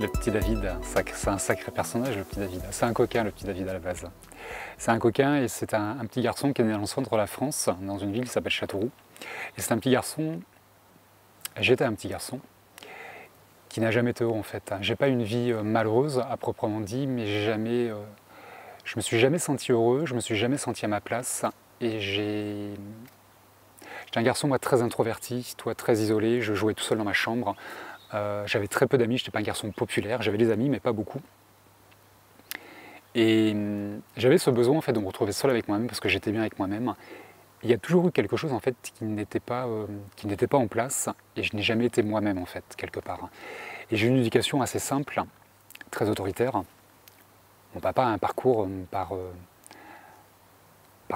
Le petit David, c'est un sacré personnage, le petit David. C'est un coquin, le petit David, à la base. C'est un coquin et c'est un petit garçon qui est né dans le centre de la France, dans une ville qui s'appelle Châteauroux. Et c'est un petit garçon, j'étais un petit garçon, qui n'a jamais été heureux en fait. J'ai pas une vie malheureuse à proprement dit, mais je me suis jamais senti heureux, je me suis jamais senti à ma place. Et j'étais un garçon, moi, très introverti, toi, très isolé. Je jouais tout seul dans ma chambre. J'avais très peu d'amis, je n'étais pas un garçon populaire. J'avais des amis, mais pas beaucoup. Et j'avais ce besoin en fait de me retrouver seul avec moi-même parce que j'étais bien avec moi-même. Il y a toujours eu quelque chose en fait qui n'était pas en place et je n'ai jamais été moi-même en fait quelque part. Et j'ai eu une éducation assez simple, très autoritaire. Mon papa a un parcours par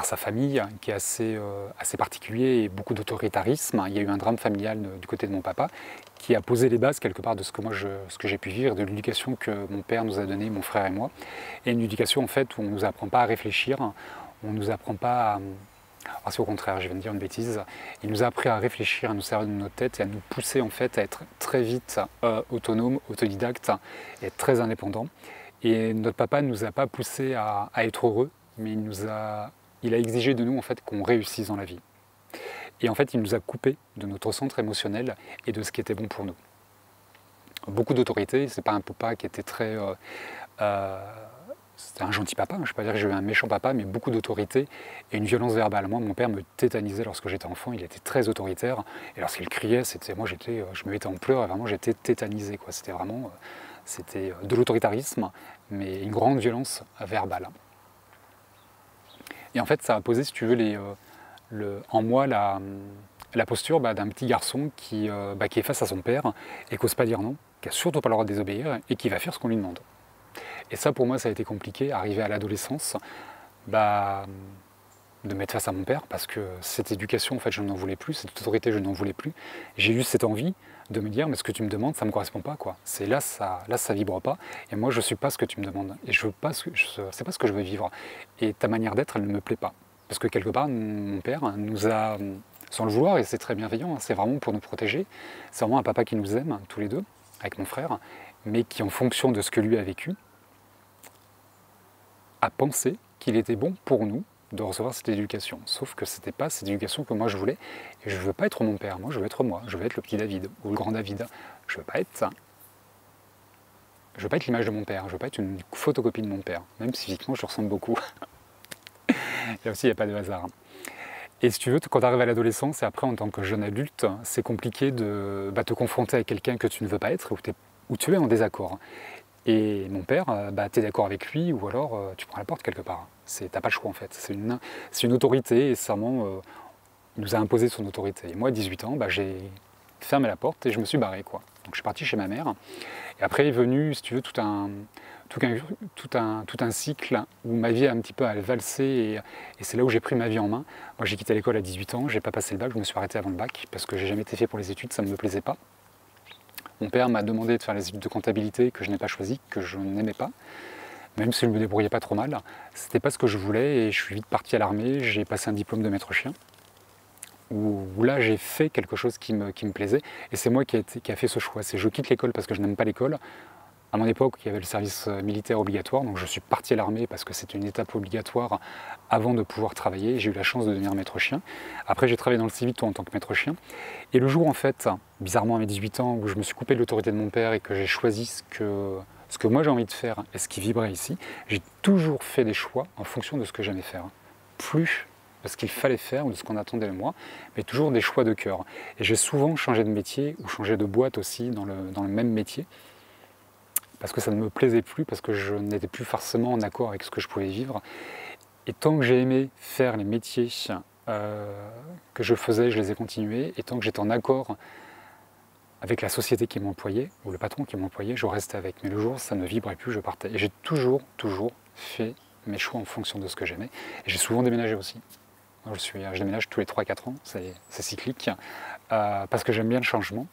sa famille qui est assez particulier et beaucoup d'autoritarisme. Il y a eu un drame familial du côté de mon papa qui a posé les bases quelque part de ce que j'ai pu vivre, de l'éducation que mon père nous a donnée, mon frère et moi. Et une éducation en fait où on ne nous apprend pas à réfléchir, on ne nous apprend pas à... Alors c'est au contraire, je viens de dire une bêtise. Il nous a appris à réfléchir, à nous servir de notre tête et à nous pousser en fait à être très vite autonome, autodidacte et être très indépendant. Et notre papa ne nous a pas poussé à être heureux, mais il a exigé de nous en fait qu'on réussisse dans la vie. Et en fait, il nous a coupé de notre centre émotionnel et de ce qui était bon pour nous. Beaucoup d'autorité, c'est pas un papa qui était très... c'était un gentil papa, je ne vais pas dire que j'ai eu un méchant papa, mais beaucoup d'autorité et une violence verbale. Moi, mon père me tétanisait lorsque j'étais enfant, il était très autoritaire. Et lorsqu'il criait, je me mettais en pleurs et vraiment j'étais tétanisé. C'était vraiment de l'autoritarisme, mais une grande violence verbale. Et en fait, ça a posé, si tu veux, en moi la posture d'un petit garçon qui est face à son père et qui n'ose pas dire non, qui n'a surtout pas le droit de désobéir et qui va faire ce qu'on lui demande. Et ça, pour moi, ça a été compliqué, arrivé à l'adolescence, de mettre face à mon père, parce que cette éducation, en fait, je n'en voulais plus, cette autorité, je n'en voulais plus. J'ai eu cette envie de me dire, mais ce que tu me demandes, ça ne me correspond pas, quoi. Là, ça vibre pas, et moi, je ne suis pas ce que tu me demandes, et c'est pas ce que je veux vivre. Et ta manière d'être, elle ne me plaît pas. Parce que quelque part, mon père nous a, sans le vouloir, et c'est très bienveillant, c'est vraiment pour nous protéger, c'est vraiment un papa qui nous aime, tous les deux, avec mon frère, mais qui, en fonction de ce que lui a vécu, a pensé qu'il était bon pour nous de recevoir cette éducation. Sauf que c'était pas cette éducation que moi je voulais. Et je veux pas être mon père, moi je veux être moi. Je veux être le petit David ou le grand David. Je veux pas être ça. Je veux pas être l'image de mon père. Je veux pas être une photocopie de mon père. Même si physiquement je ressemble beaucoup. Là aussi il n'y a pas de hasard. Et si tu veux, quand tu arrives à l'adolescence et après en tant que jeune adulte, c'est compliqué de te confronter à quelqu'un que tu ne veux pas être où tu es en désaccord. Et mon père, tu es d'accord avec lui ou alors tu prends la porte quelque part. T'as pas le choix en fait. C'est une autorité et sincèrement, il nous a imposé son autorité. Et moi, à 18 ans, j'ai fermé la porte et je me suis barré, quoi. Donc je suis parti chez ma mère. Et après est venu, si tu veux, tout un cycle où ma vie a un petit peu valsé et c'est là où j'ai pris ma vie en main. Moi, j'ai quitté l'école à 18 ans, j'ai pas passé le bac, je me suis arrêté avant le bac parce que j'ai jamais été fait pour les études, ça ne me plaisait pas. Mon père m'a demandé de faire les études de comptabilité que je n'ai pas choisi, que je n'aimais pas, même si je me débrouillais pas trop mal. C'était pas ce que je voulais et je suis vite parti à l'armée. J'ai passé un diplôme de maître chien, où là j'ai fait quelque chose qui me plaisait et c'est moi qui a fait ce choix. C'est je quitte l'école parce que je n'aime pas l'école. À mon époque, il y avait le service militaire obligatoire, donc je suis parti à l'armée parce que c'était une étape obligatoire avant de pouvoir travailler. J'ai eu la chance de devenir maître chien. Après, j'ai travaillé dans le civil en tant que maître chien. Et le jour, en fait, bizarrement à mes 18 ans, où je me suis coupé de l'autorité de mon père et que j'ai choisi ce que moi j'ai envie de faire et ce qui vibrait ici, j'ai toujours fait des choix en fonction de ce que j'aimais faire. Plus de ce qu'il fallait faire ou de ce qu'on attendait de moi, mais toujours des choix de cœur. Et j'ai souvent changé de métier ou changé de boîte aussi dans le même métier, parce que ça ne me plaisait plus, parce que je n'étais plus forcément en accord avec ce que je pouvais vivre. Et tant que j'ai aimé faire les métiers que je faisais, je les ai continués, et tant que j'étais en accord avec la société qui m'employait, ou le patron qui m'employait, je restais avec. Mais le jour, ça ne vibrait plus, je partais. Et j'ai toujours fait mes choix en fonction de ce que j'aimais. Et j'ai souvent déménagé aussi. Moi, je déménage tous les 3-4 ans, c'est cyclique, parce que j'aime bien le changement.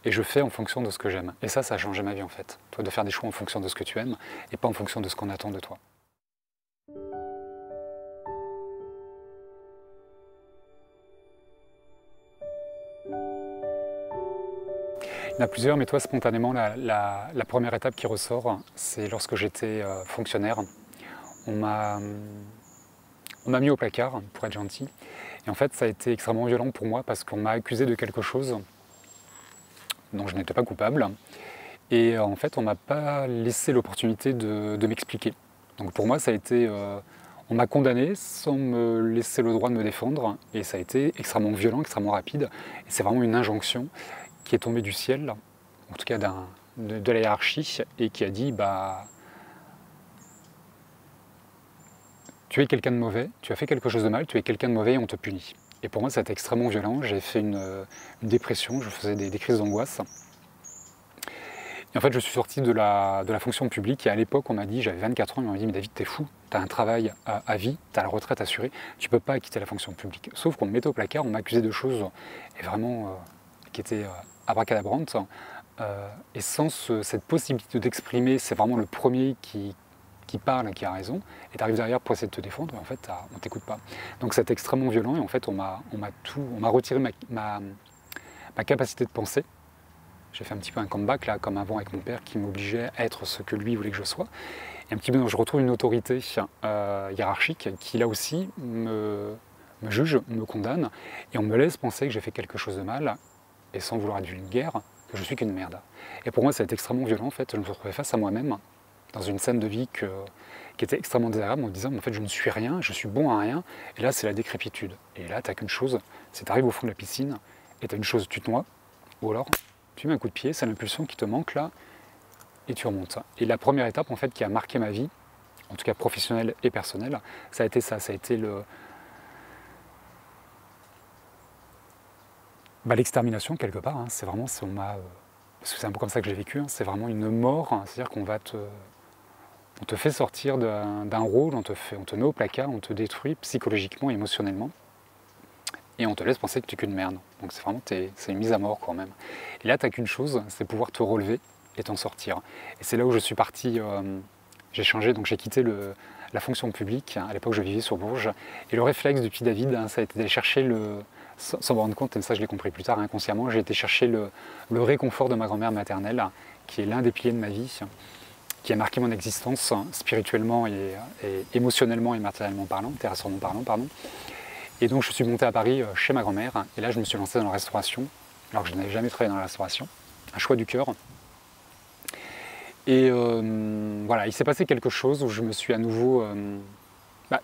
Et je fais en fonction de ce que j'aime. Et ça a changé ma vie en fait. Toi, de faire des choix en fonction de ce que tu aimes et pas en fonction de ce qu'on attend de toi. Il y en a plusieurs, mais toi, spontanément, la première étape qui ressort, c'est lorsque j'étais fonctionnaire. On m'a mis au placard, pour être gentil. Et en fait, ça a été extrêmement violent pour moi parce qu'on m'a accusé de quelque chose dont je n'étais pas coupable. Et en fait, on ne m'a pas laissé l'opportunité de m'expliquer. Donc pour moi, ça a été... on m'a condamné sans me laisser le droit de me défendre. Et ça a été extrêmement violent, extrêmement rapide. Et c'est vraiment une injonction qui est tombée du ciel, en tout cas de la hiérarchie, et qui a dit, bah... Tu es quelqu'un de mauvais, tu as fait quelque chose de mal, tu es quelqu'un de mauvais et on te punit. Et pour moi, ça a été extrêmement violent. J'ai fait une dépression, je faisais des crises d'angoisse. Et en fait, je suis sorti de la fonction publique et à l'époque, on m'a dit, j'avais 24 ans, on m'a dit, mais David, t'es fou, t'as un travail à vie, t'as la retraite assurée, tu peux pas quitter la fonction publique. Sauf qu'on me mettait au placard, on m'accusait de choses et vraiment qui étaient abracadabrantes. Et sans cette possibilité d'exprimer, c'est vraiment le premier qui parle, qui a raison, et tu arrives derrière pour essayer de te défendre, et en fait, on ne t'écoute pas. Donc c'est extrêmement violent, et en fait, on m'a retiré ma capacité de penser. J'ai fait un petit peu un comeback, là, comme avant avec mon père, qui m'obligeait à être ce que lui voulait que je sois. Et un petit peu, je retrouve une autorité hiérarchique qui, là aussi, me juge, me condamne, et on me laisse penser que j'ai fait quelque chose de mal, et sans vouloir être vulgaire, que je suis qu'une merde. Et pour moi, ça a été extrêmement violent, en fait. Je me retrouvais face à moi-même, dans une scène de vie qui était extrêmement désagréable, en me disant, en fait, je ne suis rien, je suis bon à rien, et là, c'est la décrépitude. Et là, tu n'as qu'une chose, c'est tu arrives au fond de la piscine, et tu as une chose, tu te noies, ou alors, tu mets un coup de pied, c'est l'impulsion qui te manque là, et tu remontes. Et la première étape, en fait, qui a marqué ma vie, en tout cas professionnelle et personnelle, ça a été ça, ça a été l'extermination, quelque part, hein. C'est vraiment, parce que c'est un peu comme ça que j'ai vécu, hein, c'est vraiment une mort, hein. C'est-à-dire qu'on on te fait sortir d'un rôle, on te met au placard, on te détruit psychologiquement, émotionnellement, et on te laisse penser que tu es qu'une merde. Donc c'est vraiment, c'est une mise à mort quand même. Et là, tu n'as qu'une chose, c'est pouvoir te relever et t'en sortir. Et c'est là où je suis parti, j'ai changé, donc j'ai quitté la fonction publique. À l'époque, je vivais sur Bourges. Et le réflexe depuis David, hein, ça a été d'aller chercher sans me rendre compte, et ça je l'ai compris plus tard inconsciemment, j'ai été chercher le réconfort de ma grand-mère maternelle, qui est l'un des piliers de ma vie, qui a marqué mon existence spirituellement et émotionnellement et matériellement parlant, terrestrement parlant, pardon. Et donc je suis monté à Paris chez ma grand-mère, et là je me suis lancé dans la restauration, alors que je n'avais jamais travaillé dans la restauration, un choix du cœur. Et voilà, il s'est passé quelque chose où je me suis à nouveau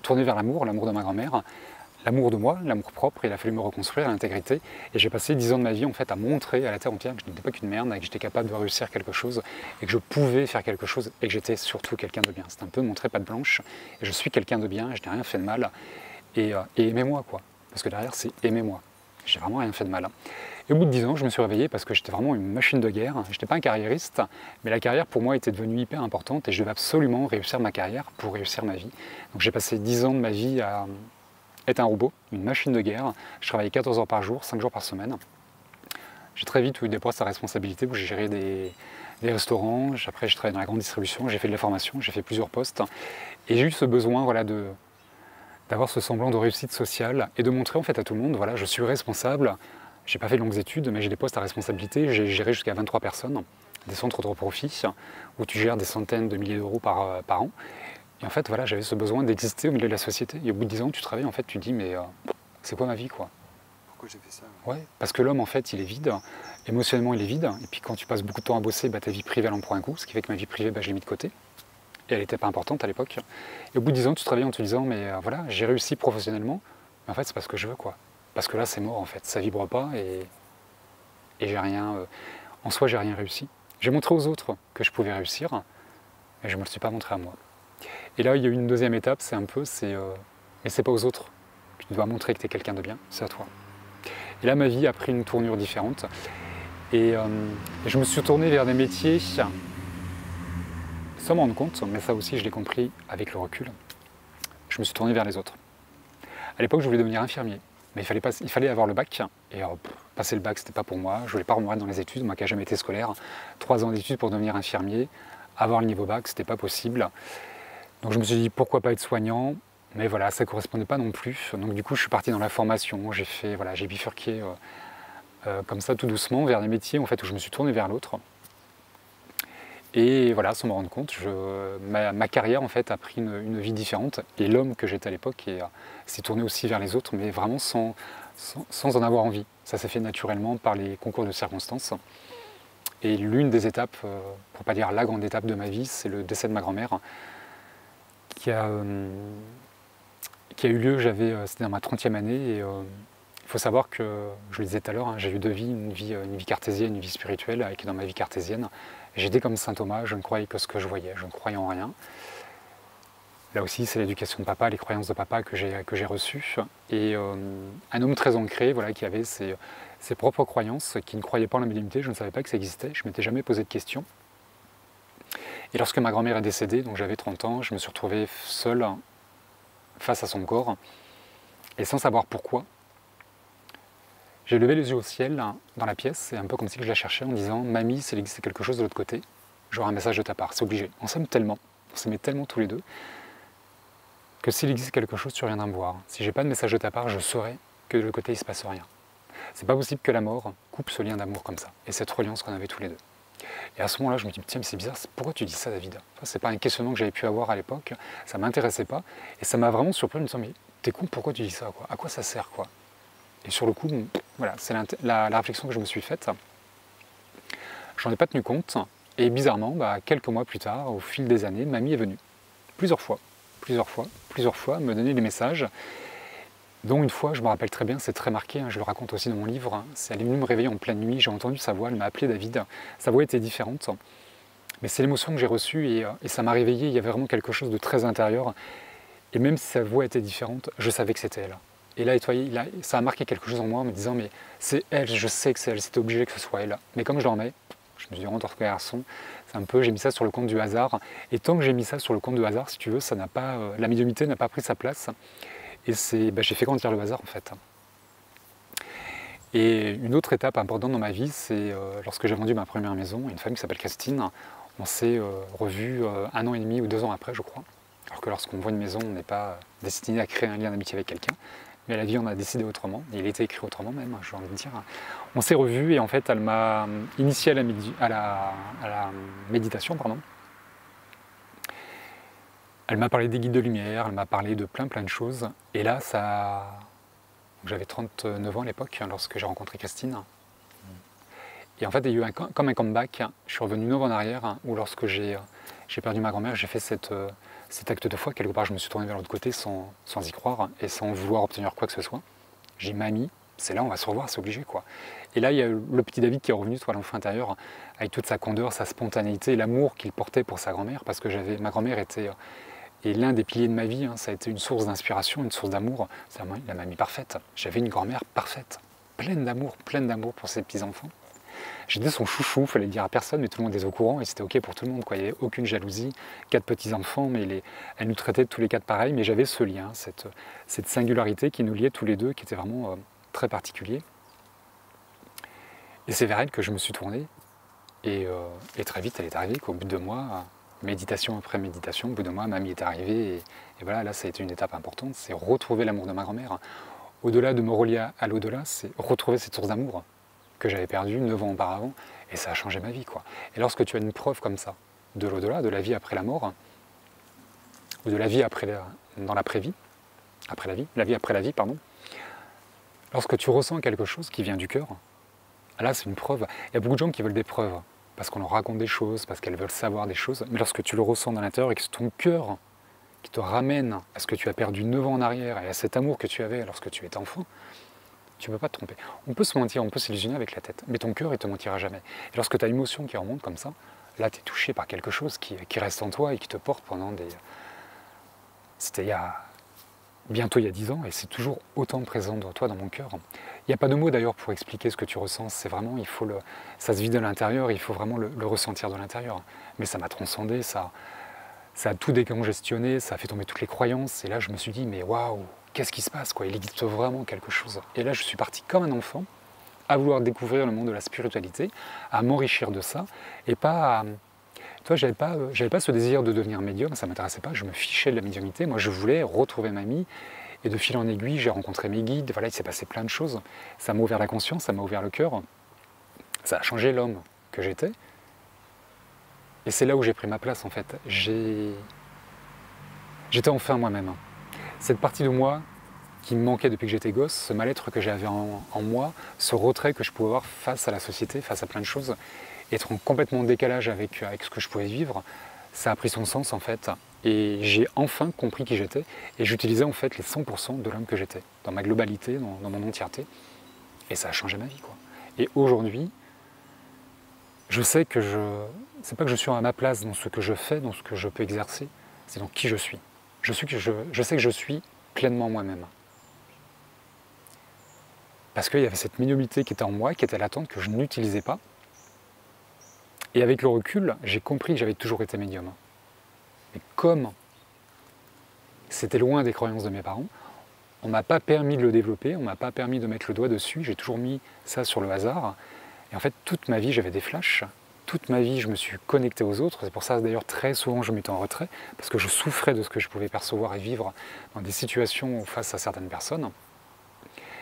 tourné vers l'amour de ma grand-mère, l'amour de moi, l'amour propre, il a fallu me reconstruire, l'intégrité. Et j'ai passé 10 ans de ma vie en fait à montrer à la terre entière que je n'étais pas qu'une merde, et que j'étais capable de réussir quelque chose, et que je pouvais faire quelque chose, et que j'étais surtout quelqu'un de bien. C'était un peu montrer patte blanche, et je suis quelqu'un de bien, je n'ai rien fait de mal, et aimez-moi quoi. Parce que derrière c'est aimez-moi. J'ai vraiment rien fait de mal. Et au bout de 10 ans, je me suis réveillé parce que j'étais vraiment une machine de guerre. Je n'étais pas un carriériste, mais la carrière pour moi était devenue hyper importante et je devais absolument réussir ma carrière pour réussir ma vie. Donc j'ai passé 10 ans de ma vie à être un robot, une machine de guerre. Je travaillais 14 heures par jour, 5 jours par semaine. J'ai très vite eu des postes à responsabilité où j'ai géré des restaurants. Après, je travaillais dans la grande distribution, j'ai fait de la formation, j'ai fait plusieurs postes. Et j'ai eu ce besoin voilà, d'avoir ce semblant de réussite sociale et de montrer en fait à tout le monde, voilà, je suis responsable. J'ai pas fait de longues études, mais j'ai des postes à responsabilité. J'ai géré jusqu'à 23 personnes, des centres de profit, où tu gères des centaines de milliers d'euros par an. Et en fait, voilà, j'avais ce besoin d'exister au milieu de la société. Et au bout de 10 ans, tu travailles, en fait, tu te dis, mais c'est quoi ma vie, quoi? Pourquoi j'ai fait ça? Ouais, parce que l'homme, en fait, il est vide. Émotionnellement, il est vide. Et puis quand tu passes beaucoup de temps à bosser, ta vie privée, elle en prend un coup. Ce qui fait que ma vie privée, je l'ai mis de côté. Et elle n'était pas importante à l'époque. Et au bout de 10 ans, tu travailles en te disant, mais voilà, j'ai réussi professionnellement. Mais en fait, c'est pas ce que je veux, quoi. Parce que là, c'est mort, en fait. Ça vibre pas et j'ai rien... en soi, j'ai rien réussi. J'ai montré aux autres que je pouvais réussir, mais je ne me le suis pas montré à moi. Et là, il y a eu une deuxième étape, mais c'est pas aux autres que tu dois montrer que tu es quelqu'un de bien, c'est à toi. Et là, ma vie a pris une tournure différente. Et je me suis tourné vers des métiers, sans m'en rendre compte, mais ça aussi, je l'ai compris avec le recul. Je me suis tourné vers les autres. À l'époque, je voulais devenir infirmier, mais il fallait avoir le bac. Et passer le bac, c'était pas pour moi. Je voulais pas remonter dans les études, moi qui n'ai jamais été scolaire. 3 ans d'études pour devenir infirmier, avoir le niveau bac, c'était pas possible. Donc je me suis dit pourquoi pas être soignant, mais voilà, ça ne correspondait pas non plus. Donc du coup, je suis parti dans la formation, j'ai bifurqué comme ça tout doucement vers des métiers en fait, où je me suis tourné vers l'autre. Et voilà, sans me rendre compte, ma carrière en fait a pris une vie différente et l'homme que j'étais à l'époque s'est tourné aussi vers les autres, mais vraiment sans en avoir envie. Ça s'est fait naturellement par les concours de circonstances. Et l'une des étapes, pour ne pas dire la grande étape de ma vie, c'est le décès de ma grand-mère qui a eu lieu, c'était dans ma 30e année. Et il faut savoir que, je le disais tout à l'heure, hein, j'ai eu deux vies, une vie cartésienne, une vie spirituelle, et dans ma vie cartésienne, j'étais comme saint Thomas, je ne croyais que ce que je voyais, je ne croyais en rien. Là aussi, c'est l'éducation de papa, les croyances de papa que j'ai reçues. Et un homme très ancré, voilà, qui avait ses propres croyances, qui ne croyait pas en la médiumnité, je ne savais pas que ça existait, je ne m'étais jamais posé de questions. Et lorsque ma grand-mère est décédée, donc j'avais 30 ans, je me suis retrouvé seul face à son corps, et sans savoir pourquoi. J'ai levé les yeux au ciel, dans la pièce, c'est un peu comme si je la cherchais en disant « Mamie, s'il existe quelque chose de l'autre côté, j'aurai un message de ta part, c'est obligé. » On s'aimait tellement tous les deux, que s'il existe quelque chose, tu reviendras me voir. Si j'ai pas de message de ta part, je saurai que de l'autre côté, il ne se passe rien. C'est pas possible que la mort coupe ce lien d'amour comme ça, et cette reliance qu'on avait tous les deux. Et à ce moment-là, je me dis « Tiens, mais c'est bizarre, pourquoi tu dis ça, David ?» C'est pas un questionnement que j'avais pu avoir à l'époque, ça m'intéressait pas, et ça m'a vraiment surpris en me disant « Mais t'es con, pourquoi tu dis ça, quoi? À quoi ça sert, quoi ?» Et sur le coup, voilà, c'est la réflexion que je me suis faite. J'en ai pas tenu compte. Et bizarrement, quelques mois plus tard, au fil des années, mamie est venue. Plusieurs fois, me donner des messages. Dont une fois, je me rappelle très bien, c'est très marqué, hein, je le raconte aussi dans mon livre. Hein, elle est venue me réveiller en pleine nuit, j'ai entendu sa voix, elle m'a appelé David. Sa voix était différente. Mais c'est l'émotion que j'ai reçue et ça m'a réveillé, il y avait vraiment quelque chose de très intérieur. Et même si sa voix était différente, je savais que c'était elle. Et là, ça a marqué quelque chose en moi en me disant « Mais c'est elle, je sais que c'est elle, c'était obligé que ce soit elle. » Mais comme je dormais, je me suis dit « Rentre garçon, c'est un peu, j'ai mis ça sur le compte du hasard. » Et tant que j'ai mis ça sur le compte du hasard, si tu veux, la médiumnité n'a pas pris sa place. Et j'ai fait grandir le hasard en fait. Et une autre étape importante dans ma vie, c'est lorsque j'ai vendu ma première maison, une femme qui s'appelle Christine. On s'est revus 1 an et demi ou 2 ans après, je crois. Alors que lorsqu'on vend une maison, on n'est pas destiné à créer un lien d'amitié avec quelqu'un. Mais la vie en a décidé autrement, il était écrit autrement même, j'ai envie de dire. On s'est revus et en fait elle m'a initié à la méditation, pardon. Elle m'a parlé des guides de lumière, elle m'a parlé de plein de choses. Et là, j'avais 39 ans à l'époque lorsque j'ai rencontré Christine. Et en fait, il y a eu comme un comeback. Je suis revenu 9 ans en arrière, où lorsque j'ai perdu ma grand-mère, j'ai fait cet acte de foi. Quelque part, je me suis tourné vers l'autre côté sans y croire et sans vouloir obtenir quoi que ce soit. J'ai dit, mamie, c'est là, on va se revoir, c'est obligé, quoi. Et là, il y a le petit David qui est revenu, toi, l'enfant intérieur, avec toute sa candeur, sa spontanéité, l'amour qu'il portait pour sa grand-mère, parce que ma grand-mère était l'un des piliers de ma vie. Hein, ça a été une source d'inspiration, une source d'amour. C'est la mamie parfaite. J'avais une grand-mère parfaite, pleine d'amour pour ses petits-enfants. J'étais son chouchou, il fallait le dire à personne, mais tout le monde était au courant et c'était ok pour tout le monde, quoi. Il n'y avait aucune jalousie, 4 petits-enfants, mais elle nous traitait tous les 4 pareil, mais j'avais ce lien, cette singularité qui nous liait tous les deux, qui était vraiment très particulier. Et c'est vers elle que je me suis tourné, et très vite elle est arrivée, qu'au bout de mois, méditation après méditation, au bout de mois, mamie est arrivée, et voilà, là ça a été une étape importante, c'est retrouver l'amour de ma grand-mère. Au-delà de me relier à l'au-delà, c'est retrouver cette source d'amour que j'avais perdu 9 ans auparavant, et ça a changé ma vie, quoi. Et lorsque tu as une preuve comme ça, de l'au-delà, de la vie après la mort, ou de la vie dans l'après-vie, la vie après la vie, pardon, lorsque tu ressens quelque chose qui vient du cœur, là c'est une preuve. Il y a beaucoup de gens qui veulent des preuves, parce qu'on leur raconte des choses, parce qu'elles veulent savoir des choses, mais lorsque tu le ressens dans l'intérieur et que c'est ton cœur qui te ramène à ce que tu as perdu 9 ans en arrière, et à cet amour que tu avais lorsque tu étais enfant, tu ne peux pas te tromper. On peut se mentir, on peut s'illusionner avec la tête, mais ton cœur, il ne te mentira jamais. Et lorsque tu as l'émotion qui remonte comme ça, là, tu es touché par quelque chose qui reste en toi et qui te porte pendant des... C'était bientôt il y a 10 ans, et c'est toujours autant présent dans toi, dans mon cœur. Il n'y a pas de mots d'ailleurs pour expliquer ce que tu ressens, c'est vraiment, ça se vit de l'intérieur, il faut vraiment le ressentir de l'intérieur. Mais ça m'a transcendé, ça a tout décongestionné, ça a fait tomber toutes les croyances, et là je me suis dit, mais waouh, qu'est-ce qui se passe, quoi? Il existe vraiment quelque chose. Et là, je suis parti comme un enfant, à vouloir découvrir le monde de la spiritualité, à m'enrichir de ça, et pas... Toi, j'avais pas ce désir de devenir médium, ça ne m'intéressait pas, je me fichais de la médiumnité. Moi, je voulais retrouver mamie Et de fil en aiguille, j'ai rencontré mes guides, voilà, il s'est passé plein de choses. Ça m'a ouvert la conscience, ça m'a ouvert le cœur, ça a changé l'homme que j'étais. Et c'est là où j'ai pris ma place en fait. J'étais enfin moi-même. Cette partie de moi qui me manquait depuis que j'étais gosse, ce mal-être que j'avais en moi, ce retrait que je pouvais avoir face à la société, face à plein de choses, être en complètement décalage avec ce que je pouvais vivre, ça a pris son sens en fait. Et j'ai enfin compris qui j'étais et j'utilisais en fait les 100% de l'homme que j'étais, dans ma globalité, dans mon entièreté. Et ça a changé ma vie quoi. Et aujourd'hui, je sais que c'est pas que je suis à ma place dans ce que je fais, dans ce que je peux exercer, c'est dans qui je suis. Je sais que je suis pleinement moi-même. Parce qu'il y avait cette médiumnité qui était en moi, qui était latente, que je n'utilisais pas. Et avec le recul, j'ai compris que j'avais toujours été médium. Mais comme c'était loin des croyances de mes parents, on ne m'a pas permis de le développer, on ne m'a pas permis de mettre le doigt dessus, j'ai toujours mis ça sur le hasard. Et en fait, toute ma vie, j'avais des flashs. Toute ma vie, je me suis connecté aux autres. C'est pour ça, d'ailleurs, très souvent, je m'étais en retrait, parce que je souffrais de ce que je pouvais percevoir et vivre dans des situations face à certaines personnes.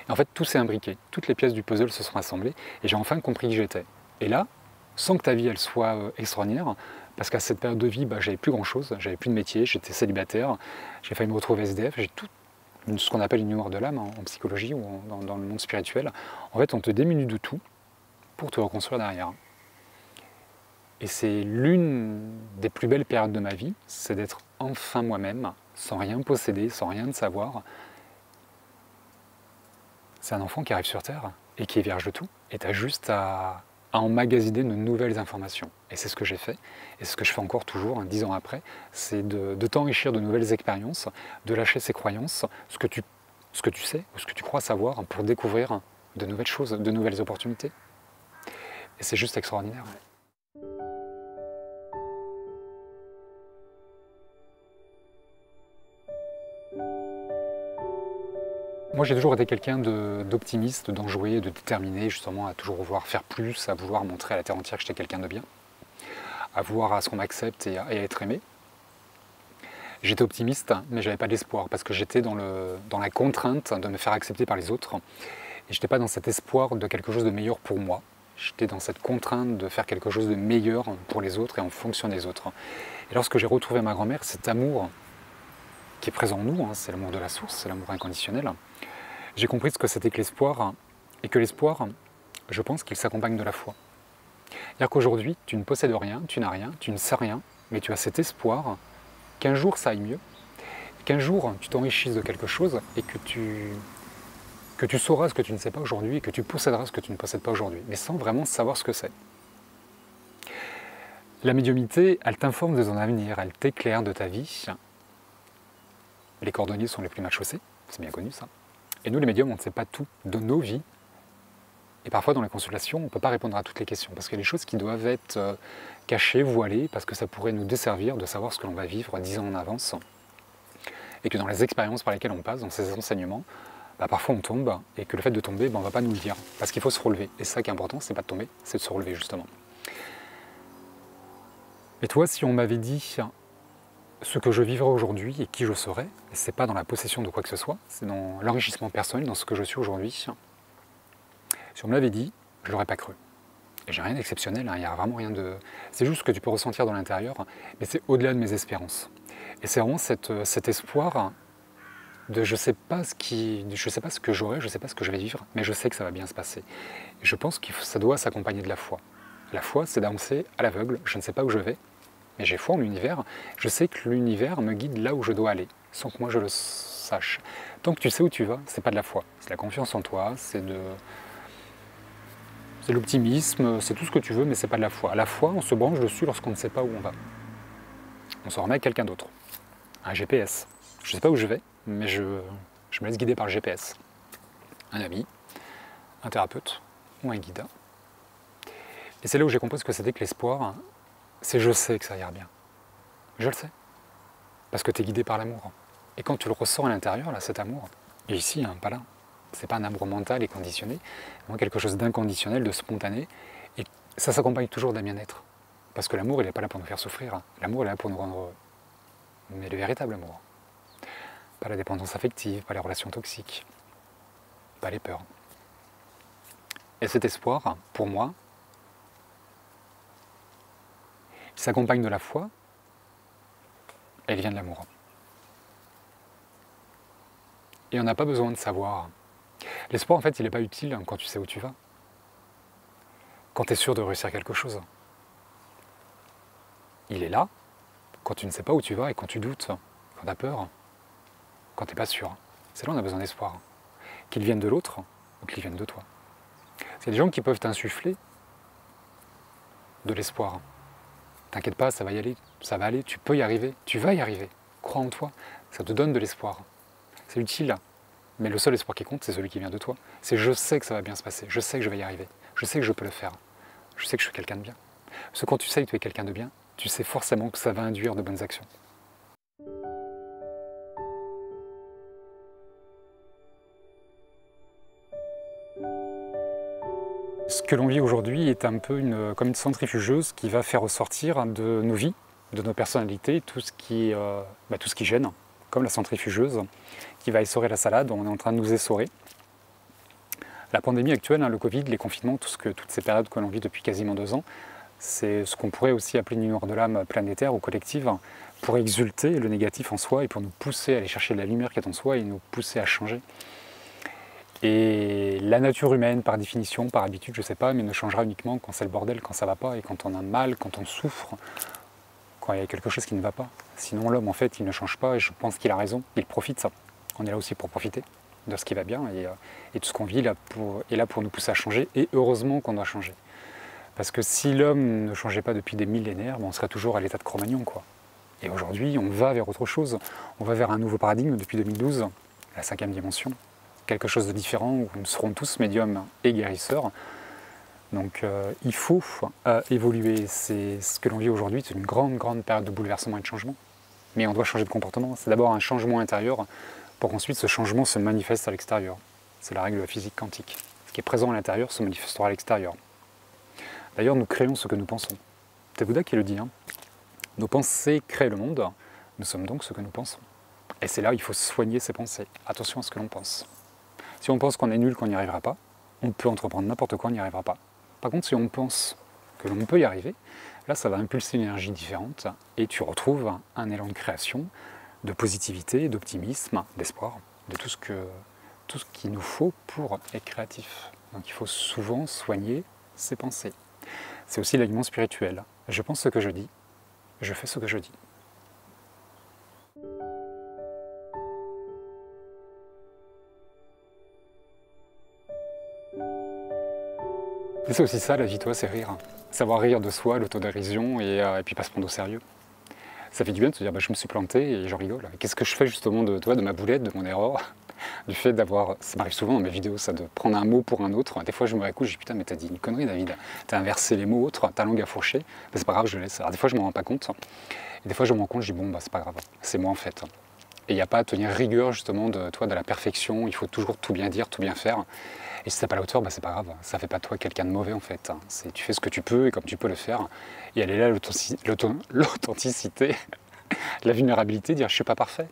Et en fait, tout s'est imbriqué. Toutes les pièces du puzzle se sont assemblées, et j'ai enfin compris qui j'étais. Et là, sans que ta vie, elle soit extraordinaire, parce qu'à cette période de vie, j'avais plus grand-chose, j'avais plus de métier, j'étais célibataire, j'ai failli me retrouver SDF, j'ai tout ce qu'on appelle une mémoire de l'âme en psychologie ou dans le monde spirituel. En fait, on te diminue de tout pour te reconstruire derrière. Et c'est l'une des plus belles périodes de ma vie, c'est d'être enfin moi-même, sans rien posséder, sans rien de savoir. C'est un enfant qui arrive sur Terre et qui est vierge de tout. Et tu as juste à emmagasiner de nouvelles informations. Et c'est ce que j'ai fait, et c'est ce que je fais encore toujours, 10 ans après, c'est de t'enrichir de nouvelles expériences, de lâcher ses croyances, ce que tu sais, ou ce que tu crois savoir, pour découvrir de nouvelles choses, de nouvelles opportunités. Et c'est juste extraordinaire. Moi, j'ai toujours été quelqu'un d'optimiste, d'enjoué, de déterminé, justement, à toujours vouloir faire plus, à vouloir montrer à la terre entière que j'étais quelqu'un de bien, à vouloir à ce qu'on m'accepte et à être aimé. J'étais optimiste, mais je n'avais pas d'espoir, parce que j'étais dans la contrainte de me faire accepter par les autres. Et je n'étais pas dans cet espoir de quelque chose de meilleur pour moi. J'étais dans cette contrainte de faire quelque chose de meilleur pour les autres et en fonction des autres. Et lorsque j'ai retrouvé ma grand-mère, cet amour qui est présent en nous, c'est l'amour de la source, c'est l'amour inconditionnel, j'ai compris ce que c'était que l'espoir, et que l'espoir, je pense qu'il s'accompagne de la foi. C'est-à-dire qu'aujourd'hui, tu ne possèdes rien, tu n'as rien, tu ne sais rien, mais tu as cet espoir qu'un jour ça aille mieux, qu'un jour tu t'enrichisses de quelque chose et que tu sauras ce que tu ne sais pas aujourd'hui et que tu posséderas ce que tu ne possèdes pas aujourd'hui, mais sans vraiment savoir ce que c'est. La médiumnité, elle t'informe de ton avenir, elle t'éclaire de ta vie. Les cordonniers sont les plus mal chaussés, c'est bien connu ça. Et nous les médiums, on ne sait pas tout de nos vies. Et parfois dans les consultations, on ne peut pas répondre à toutes les questions, parce qu'il y a des choses qui doivent être cachées, voilées, parce que ça pourrait nous desservir de savoir ce que l'on va vivre 10 ans en avance. Et que dans les expériences par lesquelles on passe, dans ces enseignements, parfois on tombe, et que le fait de tomber, on ne va pas nous le dire, parce qu'il faut se relever. Et c'est ça qui est important, c'est pas de tomber, c'est de se relever justement. Et toi, si on m'avait dit ce que je vivrai aujourd'hui et qui je serai, et c'est pas dans la possession de quoi que ce soit, c'est dans l'enrichissement personnel, dans ce que je suis aujourd'hui, si on me l'avait dit, je l'aurais pas cru. Et j'ai rien d'exceptionnel, il n'y a vraiment rien de... C'est juste ce que tu peux ressentir dans l'intérieur, mais c'est au-delà de mes espérances. Et c'est vraiment cet espoir de je sais pas ce que j'aurai, je sais pas ce que je vais vivre, mais je sais que ça va bien se passer. Et je pense que ça doit s'accompagner de la foi. La foi, c'est d'avancer à l'aveugle, je ne sais pas où je vais, mais j'ai foi en l'univers, je sais que l'univers me guide là où je dois aller, sans que moi je le sache. Tant que tu sais où tu vas, c'est pas de la foi, c'est la confiance en toi, c'est l'optimisme, c'est tout ce que tu veux, mais c'est pas de la foi. La foi, on se branche dessus lorsqu'on ne sait pas où on va. On se remet à quelqu'un d'autre, un GPS. Je ne sais pas où je vais, mais je me laisse guider par le GPS. Un ami, un thérapeute ou un guide. Et c'est là où j'ai compris ce que c'était que l'espoir, c'est je sais que ça ira bien. Je le sais. Parce que tu es guidé par l'amour. Et quand tu le ressens à l'intérieur, là, cet amour, et ici, pas là, c'est pas un amour mental et conditionné, mais quelque chose d'inconditionnel, de spontané, et ça s'accompagne toujours d'un bien-être. Parce que l'amour, il n'est pas là pour nous faire souffrir, l'amour, il est là pour nous rendre heureux. Mais le véritable amour. pas la dépendance affective, pas les relations toxiques, pas les peurs. Et cet espoir, pour moi, il s'accompagne de la foi et il vient de l'amour. Et on n'a pas besoin de savoir. L'espoir, en fait, il n'est pas utile quand tu sais où tu vas. Quand tu es sûr de réussir quelque chose. Il est là quand tu ne sais pas où tu vas et quand tu doutes, quand tu as peur, quand tu n'es pas sûr. C'est là où on a besoin d'espoir. Qu'il vienne de l'autre ou qu'il vienne de toi. C'est des gens qui peuvent t'insuffler de l'espoir. T'inquiète pas, ça va y aller, ça va aller, tu peux y arriver, tu vas y arriver. Crois en toi, ça te donne de l'espoir. C'est utile, mais le seul espoir qui compte, c'est celui qui vient de toi. C'est je sais que ça va bien se passer, je sais que je vais y arriver, je sais que je peux le faire, je sais que je suis quelqu'un de bien. Parce que quand tu sais que tu es quelqu'un de bien, tu sais forcément que ça va induire de bonnes actions. Ce que l'on vit aujourd'hui est un peu comme une centrifugeuse qui va faire ressortir de nos vies, de nos personnalités, tout ce qui gêne, comme la centrifugeuse qui va essorer la salade. On est en train de nous essorer. La pandémie actuelle, le Covid, les confinements, toutes ces périodes que l'on vit depuis quasiment 2 ans, c'est ce qu'on pourrait aussi appeler une humeur de l'âme planétaire ou collective, pour exulter le négatif en soi et pour nous pousser à aller chercher la lumière qui est en soi et nous pousser à changer. Et la nature humaine, par définition, par habitude, je ne sais pas, mais ne changera uniquement quand c'est le bordel, quand ça ne va pas, et quand on a mal, quand on souffre, quand il y a quelque chose qui ne va pas. Sinon l'homme, en fait, il ne change pas, et je pense qu'il a raison, il profite ça. On est là aussi pour profiter de ce qui va bien, et tout ce qu'on vit est là pour nous pousser à changer, et heureusement qu'on doit changer. Parce que si l'homme ne changeait pas depuis des millénaires, on serait toujours à l'état de Cro-Magnon, quoi. Et aujourd'hui, on va vers autre chose, on va vers un nouveau paradigme depuis 2012, la 5e dimension. Quelque chose de différent où nous serons tous médiums et guérisseurs. Donc il faut évoluer. C'est ce que l'on vit aujourd'hui, c'est une grande période de bouleversement et de changement. Mais on doit changer de comportement. C'est d'abord un changement intérieur pour qu'ensuite ce changement se manifeste à l'extérieur. C'est la règle de la physique quantique. Ce qui est présent à l'intérieur se manifestera à l'extérieur. D'ailleurs, nous créons ce que nous pensons. C'est Bouddha qui le dit. Nos pensées créent le monde. Nous sommes donc ce que nous pensons. Et c'est là où il faut soigner ses pensées. Attention à ce que l'on pense. Si on pense qu'on est nul, qu'on n'y arrivera pas, on peut entreprendre n'importe quoi, on n'y arrivera pas. Par contre, si on pense que l'on peut y arriver, là, ça va impulser une énergie différente et tu retrouves un élan de création, de positivité, d'optimisme, d'espoir, de tout ce qu'il nous faut pour être créatif. Donc il faut souvent soigner ses pensées. C'est aussi l'aliment spirituel. Je pense ce que je dis, je fais ce que je dis. Et c'est aussi ça la vie, toi, c'est rire. Savoir rire de soi, l'autodérision et puis pas se prendre au sérieux. Ça fait du bien de se dire je me suis planté et j'en rigole. Qu'est-ce que je fais justement de ma boulette, de mon erreur, du fait d'avoir, ça m'arrive souvent dans mes vidéos, ça, de prendre un mot pour un autre. Des fois je me réécoute, je dis putain mais t'as dit une connerie David, t'as inversé les mots autres, ta langue a fourché, c'est pas grave, je laisse. Alors des fois je m'en rends pas compte, et des fois je me rends compte, je dis c'est pas grave, c'est moi en fait. Et il n'y a pas à tenir rigueur justement de la perfection, il faut toujours tout bien dire, tout bien faire. Et si c'est pas à la hauteur, c'est pas grave, ça fait pas de toi quelqu'un de mauvais en fait. Tu fais ce que tu peux et comme tu peux le faire. Et elle est là l'authenticité, la vulnérabilité, dire je suis pas parfait.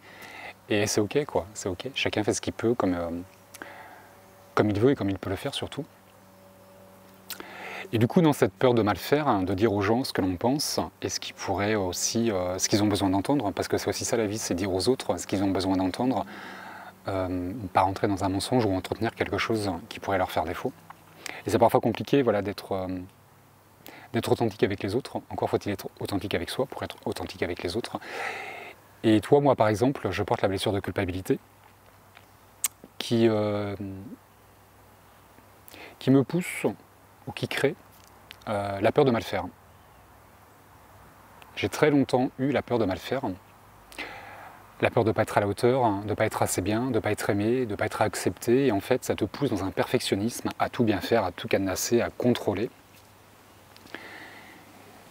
Et c'est ok quoi, c'est ok. Chacun fait ce qu'il peut comme il veut et comme il peut le faire surtout. Et du coup, dans cette peur de mal faire, de dire aux gens ce que l'on pense et ce qu'ils pourraient aussi, ce qu'ils ont besoin d'entendre, parce que c'est aussi ça la vie, c'est dire aux autres ce qu'ils ont besoin d'entendre, pas rentrer dans un mensonge ou entretenir quelque chose qui pourrait leur faire défaut. Et c'est parfois compliqué d'être authentique avec les autres. Encore faut-il être authentique avec soi pour être authentique avec les autres. Et toi, moi par exemple, je porte la blessure de culpabilité qui me pousse ou qui crée la peur de mal faire. J'ai très longtemps eu la peur de mal faire. La peur de ne pas être à la hauteur, de ne pas être assez bien, de ne pas être aimé, de ne pas être accepté. Et en fait, ça te pousse dans un perfectionnisme à tout bien faire, à tout cadenasser, à contrôler.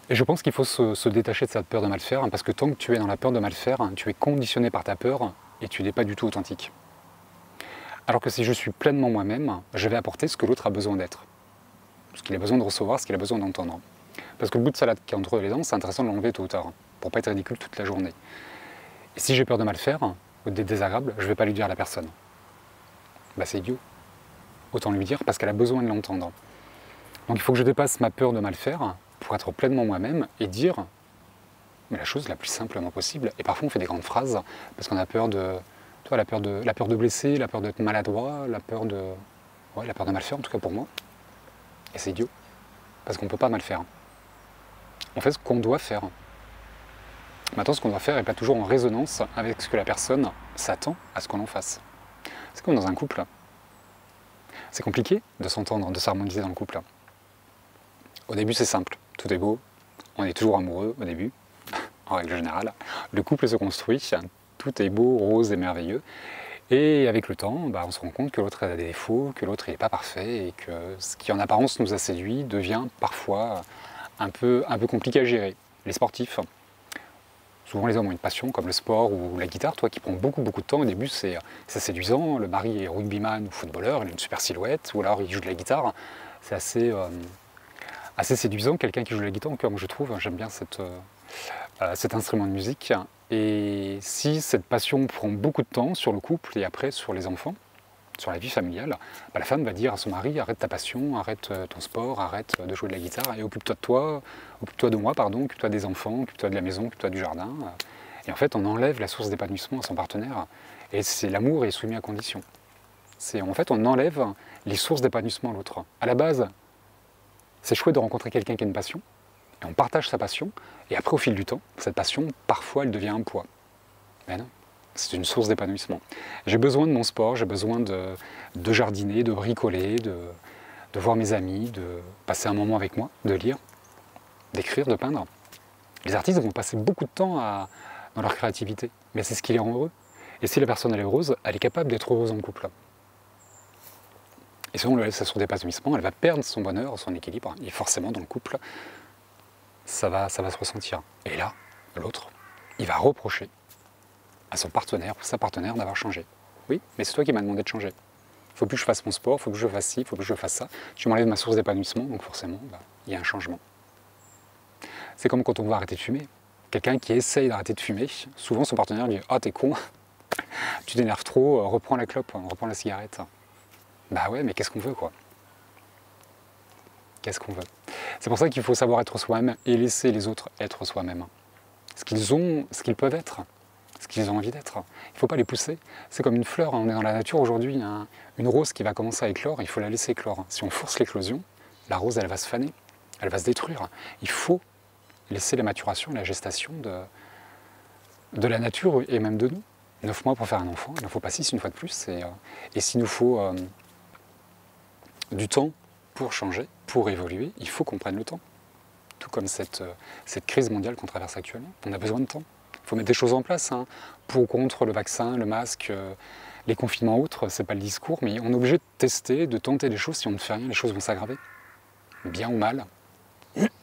Et je pense qu'il faut se détacher de cette peur de mal faire, parce que tant que tu es dans la peur de mal faire, tu es conditionné par ta peur et tu n'es pas du tout authentique. Alors que si je suis pleinement moi-même, je vais apporter ce que l'autre a besoin d'être. Ce qu'il a besoin de recevoir, ce qu'il a besoin d'entendre. Parce que le bout de salade qui est entre les dents, c'est intéressant de l'enlever tôt ou tard, pour ne pas être ridicule toute la journée. Et si j'ai peur de mal faire, ou des désagréables, je ne vais pas lui dire à la personne. Bah c'est idiot. Autant lui dire parce qu'elle a besoin de l'entendre. Donc il faut que je dépasse ma peur de mal faire pour être pleinement moi-même et dire mais la chose la plus simplement possible. Et parfois on fait des grandes phrases parce qu'on a peur de, tu vois, la peur de blesser, la peur d'être maladroit, la peur de mal faire en tout cas pour moi. Et c'est idiot parce qu'on ne peut pas mal faire. On fait ce qu'on doit faire. Maintenant, ce qu'on doit faire n'est pas toujours en résonance avec ce que la personne s'attend à ce qu'on en fasse. C'est comme dans un couple. C'est compliqué de s'entendre, de s'harmoniser dans le couple. Au début, c'est simple. Tout est beau. On est toujours amoureux au début, en règle générale. Le couple se construit. Tout est beau, rose et merveilleux. Et avec le temps, on se rend compte que l'autre a des défauts, que l'autre n'est pas parfait et que ce qui en apparence nous a séduit devient parfois un peu compliqué à gérer. Les sportifs, souvent les hommes ont une passion comme le sport ou la guitare, qui prend beaucoup de temps. Au début c'est séduisant, le mari est rugbyman ou footballeur, il a une super silhouette, ou alors il joue de la guitare. C'est assez séduisant, quelqu'un qui joue de la guitare, encore moi je trouve, j'aime bien cet instrument de musique. Et si cette passion prend beaucoup de temps sur le couple et après sur les enfants, sur la vie familiale, la femme va dire à son mari arrête ta passion, arrête ton sport, arrête de jouer de la guitare et occupe-toi de moi, occupe-toi des enfants, occupe-toi de la maison, occupe-toi du jardin. Et en fait, on enlève la source d'épanouissement à son partenaire et c'est l'amour est soumis à condition. En fait, on enlève les sources d'épanouissement à l'autre. À la base, c'est chouette de rencontrer quelqu'un qui a une passion et on partage sa passion et après, au fil du temps, cette passion, parfois, elle devient un poids. Mais non. C'est une source d'épanouissement. J'ai besoin de mon sport, j'ai besoin de jardiner, de bricoler, de voir mes amis, de passer un moment avec moi, de lire, d'écrire, de peindre. Les artistes vont passer beaucoup de temps dans leur créativité, mais c'est ce qui les rend heureux. Et si la personne elle est heureuse, elle est capable d'être heureuse en couple. Et si on lui laisse sa source d'épanouissement, elle va perdre son bonheur, son équilibre, et forcément dans le couple, ça va se ressentir. Et là, l'autre, il va reprocher à son partenaire ou sa partenaire d'avoir changé. Oui, mais c'est toi qui m'as demandé de changer. Il faut plus que je fasse mon sport, il faut que je fasse ci, il faut que je fasse ça. Tu m'enlèves ma source d'épanouissement, donc forcément, il y a un changement. C'est comme quand on veut arrêter de fumer. Quelqu'un qui essaye d'arrêter de fumer, souvent son partenaire lui dit « Ah, t'es con, tu t'énerves trop, reprends la clope, reprends la cigarette. » Bah ouais, mais qu'est-ce qu'on veut, quoi? Qu'est-ce qu'on veut? C'est pour ça qu'il faut savoir être soi-même et laisser les autres être soi-même. Ce qu'ils peuvent être. Ce qu'ils ont envie d'être. Il ne faut pas les pousser. C'est comme une fleur, on est dans la nature aujourd'hui, une rose qui va commencer à éclore, il faut la laisser éclore. Si on force l'éclosion, la rose elle va se faner, elle va se détruire. Il faut laisser la maturation, la gestation de la nature et même de nous. 9 mois pour faire un enfant, il n'en faut pas 6 une fois de plus. Et s'il nous faut du temps pour changer, pour évoluer, il faut qu'on prenne le temps. Tout comme cette crise mondiale qu'on traverse actuellement, on a besoin de temps. Il faut mettre des choses en place, pour ou contre le vaccin, le masque, les confinements autres, c'est pas le discours, mais on est obligé de tester, de tenter des choses. Si on ne fait rien, les choses vont s'aggraver, bien ou mal.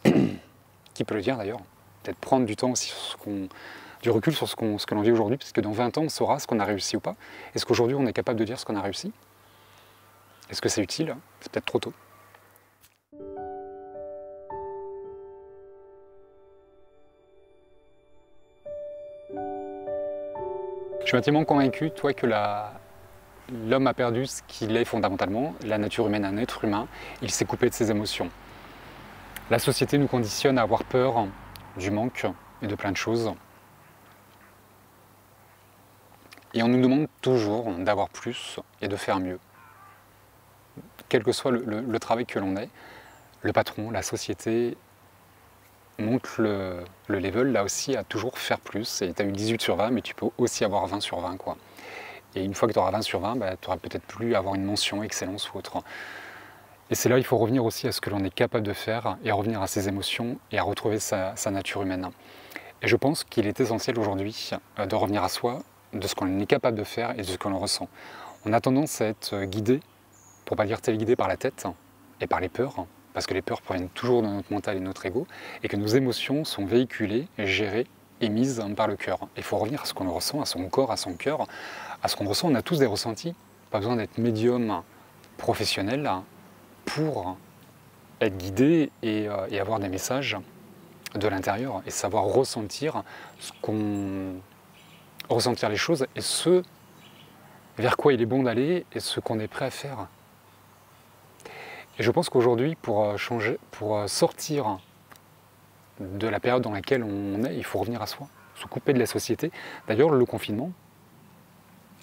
Qui peut le dire d'ailleurs? Peut-être prendre du temps aussi du recul sur ce que l'on vit aujourd'hui, parce que dans 20 ans, on saura ce qu'on a réussi ou pas. Est-ce qu'aujourd'hui, on est capable de dire ce qu'on a réussi? Est-ce que c'est utile? C'est peut-être trop tôt. Je suis intimement convaincu, que l'homme a perdu ce qu'il est fondamentalement, la nature humaine, un être humain, il s'est coupé de ses émotions. La société nous conditionne à avoir peur du manque et de plein de choses. Et on nous demande toujours d'avoir plus et de faire mieux. Quel que soit le travail que l'on ait, le patron, la société monte le level là aussi à toujours faire plus. Et tu as eu 18 sur 20, mais tu peux aussi avoir 20 sur 20, quoi. Et une fois que tu auras 20 sur 20, tu n'auras peut-être plus à avoir une mention, excellence ou autre. Et c'est là il faut revenir aussi à ce que l'on est capable de faire et à revenir à ses émotions et à retrouver sa nature humaine. Et je pense qu'il est essentiel aujourd'hui de revenir à soi, de ce qu'on est capable de faire et de ce que l'on ressent. On a tendance à être guidé, pour ne pas dire téléguidé par la tête et par les peurs, parce que les peurs proviennent toujours de notre mental et de notre ego, et que nos émotions sont véhiculées, gérées et mises par le cœur. Il faut revenir à ce qu'on ressent, à son corps, à son cœur, à ce qu'on ressent. On a tous des ressentis, pas besoin d'être médium professionnel pour être guidé et avoir des messages de l'intérieur et savoir ressentir ce qu'on ressentir les choses et ce vers quoi il est bon d'aller et ce qu'on est prêt à faire. Et je pense qu'aujourd'hui, pour sortir de la période dans laquelle on est, il faut revenir à soi, se couper de la société. D'ailleurs, le confinement,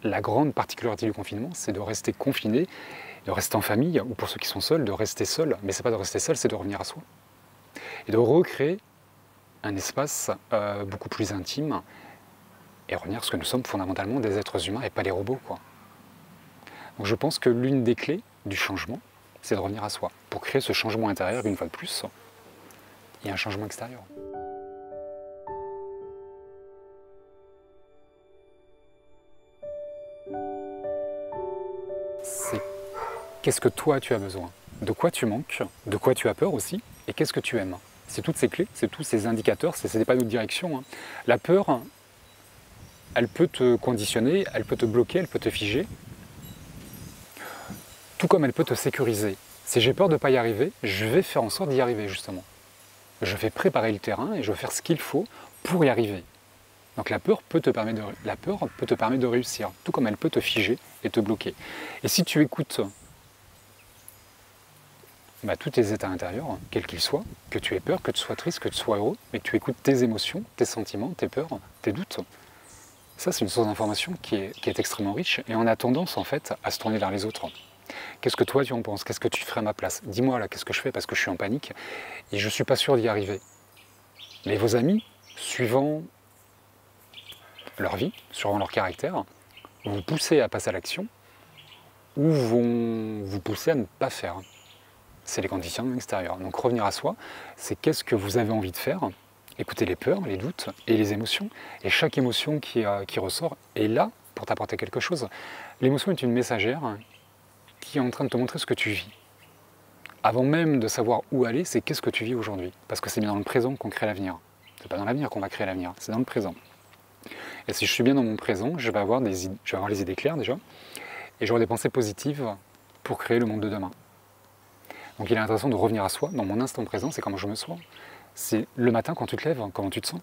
la grande particularité du confinement, c'est de rester confiné, de rester en famille, ou pour ceux qui sont seuls, de rester seul. Mais ce n'est pas de rester seul, c'est de revenir à soi. Et de recréer un espace beaucoup plus intime et revenir à ce que nous sommes fondamentalement des êtres humains et pas les robots, quoi. Donc je pense que l'une des clés du changement, c'est de revenir à soi, pour créer ce changement intérieur, une fois de plus, et un changement extérieur. C'est qu'est-ce que toi tu as besoin, de quoi tu manques, de quoi tu as peur aussi, et qu'est-ce que tu aimes. C'est toutes ces clés, c'est tous ces indicateurs, c'est des panneaux de direction. La peur, elle peut te conditionner, elle peut te bloquer, elle peut te figer, tout comme elle peut te sécuriser. Si j'ai peur de ne pas y arriver, je vais faire en sorte d'y arriver justement. Je vais préparer le terrain et je vais faire ce qu'il faut pour y arriver. Donc la peur peut te permettre de réussir, tout comme elle peut te figer et te bloquer. Et si tu écoutes tous tes états intérieurs, quels qu'ils soient, que tu aies peur, que tu sois triste, que tu sois heureux, mais que tu écoutes tes émotions, tes sentiments, tes peurs, tes doutes, ça c'est une source d'information qui est extrêmement riche et on a tendance en fait à se tourner vers les autres. Qu'est-ce que toi tu en penses? Qu'est-ce que tu ferais à ma place? Dis-moi là, qu'est-ce que je fais parce que je suis en panique et je ne suis pas sûr d'y arriver. Mais vos amis, suivant leur vie, suivant leur caractère, vont vous pousser à passer à l'action ou vont vous pousser à ne pas faire. C'est les conditions extérieures. Donc revenir à soi, c'est qu'est-ce que vous avez envie de faire, écouter les peurs, les doutes et les émotions. Et chaque émotion qui ressort est là pour t'apporter quelque chose. L'émotion est une messagère qui est en train de te montrer ce que tu vis. Avant même de savoir où aller, c'est qu'est-ce que tu vis aujourd'hui. Parce que c'est bien dans le présent qu'on crée l'avenir. C'est pas dans l'avenir qu'on va créer l'avenir, c'est dans le présent. Et si je suis bien dans mon présent, je vais avoir les idées claires déjà, et j'aurai des pensées positives pour créer le monde de demain. Donc il est intéressant de revenir à soi, dans mon instant présent, c'est comment je me sens. C'est le matin quand tu te lèves, comment tu te sens.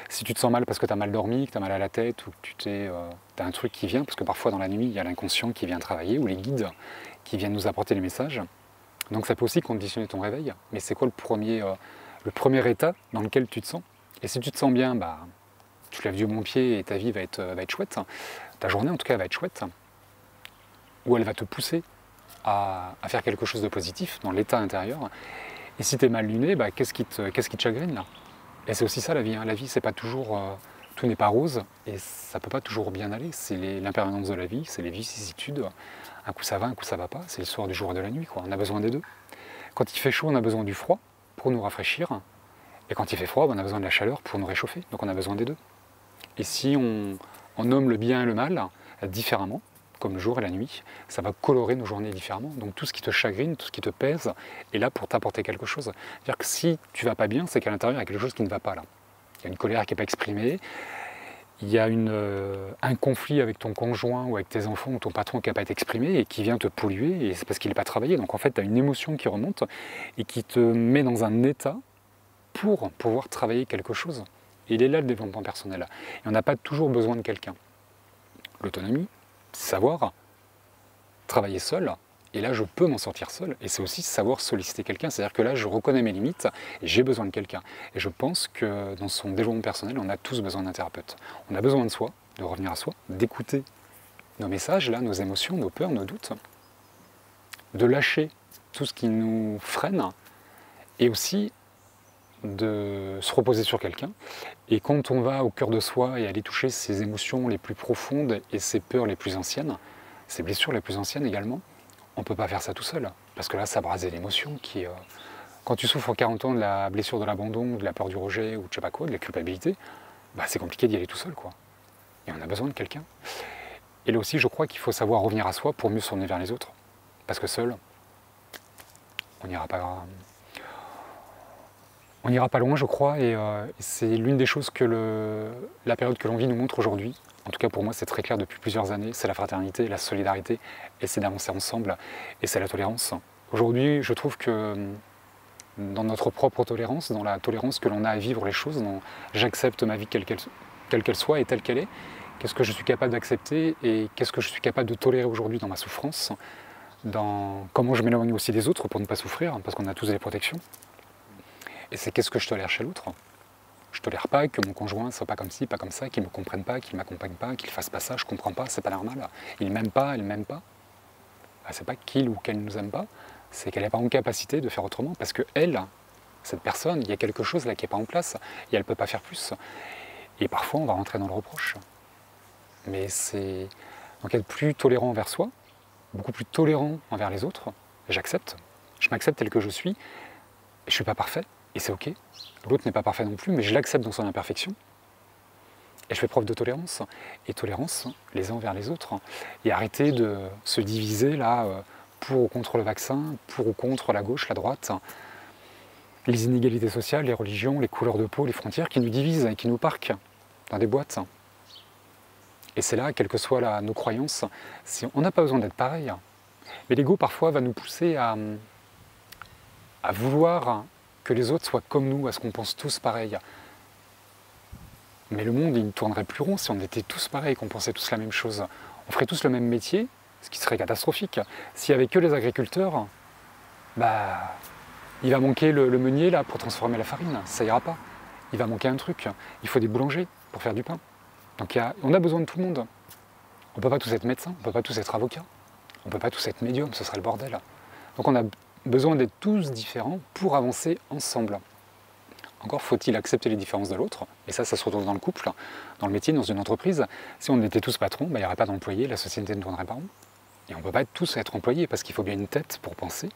Si tu te sens mal parce que tu as mal dormi, que tu as mal à la tête, ou que tu as un truc qui vient, parce que parfois dans la nuit, il y a l'inconscient qui vient travailler, ou les guides qui viennent nous apporter les messages. Donc ça peut aussi conditionner ton réveil. Mais c'est quoi le premier état dans lequel tu te sens? Et si tu te sens bien, tu lèves du bon pied et ta vie va être chouette. Ta journée en tout cas va être chouette. Ou elle va te pousser à faire quelque chose de positif dans l'état intérieur. Et si tu es mal luné, qu'est-ce qui te chagrine là? Et c'est aussi ça la vie. La vie, c'est pas toujours, tout n'est pas rose et ça peut pas toujours bien aller. C'est l'impermanence de la vie, c'est les vicissitudes. Un coup ça va, un coup ça va pas. C'est l'histoire du jour et de la nuit, quoi. On a besoin des deux. Quand il fait chaud, on a besoin du froid pour nous rafraîchir. Et quand il fait froid, on a besoin de la chaleur pour nous réchauffer. Donc on a besoin des deux. Et si on nomme le bien et le mal différemment, comme le jour et la nuit, ça va colorer nos journées différemment. Donc tout ce qui te chagrine, tout ce qui te pèse, est là pour t'apporter quelque chose. C'est-à-dire que si tu ne vas pas bien, c'est qu'à l'intérieur, il y a quelque chose qui ne va pas là. Il y a une colère qui n'est pas exprimée, il y a un conflit avec ton conjoint ou avec tes enfants ou ton patron qui n'a pas été exprimé et qui vient te polluer, et c'est parce qu'il n'est pas travaillé. Donc en fait, tu as une émotion qui remonte et qui te met dans un état pour pouvoir travailler quelque chose. Et il est là le développement personnel. Et on n'a pas toujours besoin de quelqu'un. L'autonomie, savoir travailler seul, et là je peux m'en sortir seul, et c'est aussi savoir solliciter quelqu'un, c'est-à-dire que là je reconnais mes limites et j'ai besoin de quelqu'un. Et je pense que dans son développement personnel, on a tous besoin d'un thérapeute. On a besoin de soi, de revenir à soi, d'écouter nos messages, là, nos émotions, nos peurs, nos doutes, de lâcher tout ce qui nous freine, et aussi de se reposer sur quelqu'un. Et quand on va au cœur de soi et aller toucher ses émotions les plus profondes et ses peurs les plus anciennes, ses blessures les plus anciennes également, on ne peut pas faire ça tout seul. Parce que là, ça brase l'émotion qui... Quand tu souffres 40 ans de la blessure de l'abandon, de la peur du rejet, ou de je sais pas quoi, de la culpabilité, c'est compliqué d'y aller tout seul, quoi. Et on a besoin de quelqu'un. Et là aussi, je crois qu'il faut savoir revenir à soi pour mieux se tourner vers les autres. Parce que seul, on n'ira pas... On n'ira pas loin, je crois, et c'est l'une des choses que la période que l'on vit nous montre aujourd'hui. En tout cas, pour moi, c'est très clair depuis plusieurs années. C'est la fraternité, la solidarité, et c'est d'avancer ensemble, et c'est la tolérance. Aujourd'hui, je trouve que dans notre propre tolérance, dans la tolérance que l'on a à vivre les choses, dans j'accepte ma vie quelle qu'elle soit et telle qu'elle est, Qu'est-ce que je suis capable d'accepter et qu'est-ce que je suis capable de tolérer aujourd'hui dans ma souffrance, dans comment je m'éloigne aussi des autres pour ne pas souffrir, parce qu'on a tous des protections. Et c'est qu'est-ce que je tolère chez l'autre. Je tolère pas que mon conjoint ne soit pas comme ci, pas comme ça, qu'il ne me comprenne pas, qu'il ne m'accompagne pas, qu'il ne fasse pas ça, je ne comprends pas, c'est pas normal. Il m'aime pas, elle m'aime pas. Ben, c'est pas qu'il ou qu'elle ne nous aime pas, c'est qu'elle n'est pas en capacité de faire autrement, parce que elle, cette personne, il y a quelque chose là qui n'est pas en place, et elle ne peut pas faire plus. Et parfois on va rentrer dans le reproche. Mais c'est donc être plus tolérant envers soi, beaucoup plus tolérant envers les autres. J'accepte, je m'accepte tel que je suis, et je ne suis pas parfait, et c'est ok. L'autre n'est pas parfait non plus, mais je l'accepte dans son imperfection. Et je fais preuve de tolérance, et tolérance les uns envers les autres. Et arrêter de se diviser là, pour ou contre le vaccin, pour ou contre la gauche, la droite, les inégalités sociales, les religions, les couleurs de peau, les frontières qui nous divisent et qui nous parquent dans des boîtes. Et c'est là, quelles que soient nos croyances, on n'a pas besoin d'être pareil. Mais l'ego parfois va nous pousser à vouloir que les autres soient comme nous, à ce qu'on pense tous pareil. Mais le monde, il ne tournerait plus rond si on était tous pareils, qu'on pensait tous la même chose. On ferait tous le même métier, ce qui serait catastrophique. S'il n'y avait que les agriculteurs, bah, il va manquer le meunier là pour transformer la farine, ça ira pas. Il va manquer un truc, il faut des boulangers pour faire du pain. Donc on a besoin de tout le monde. On ne peut pas tous être médecins, on ne peut pas tous être avocats, on ne peut pas tous être médiums, ce serait le bordel. Donc on a besoin d'être tous différents pour avancer ensemble. Encore faut-il accepter les différences de l'autre, et ça se retrouve dans le couple, dans le métier, dans une entreprise. Si on était tous patrons, il n'y aurait pas d'employés, la société ne tournerait pas rond. Et on ne peut pas tous être employés, parce qu'il faut bien une tête pour penser,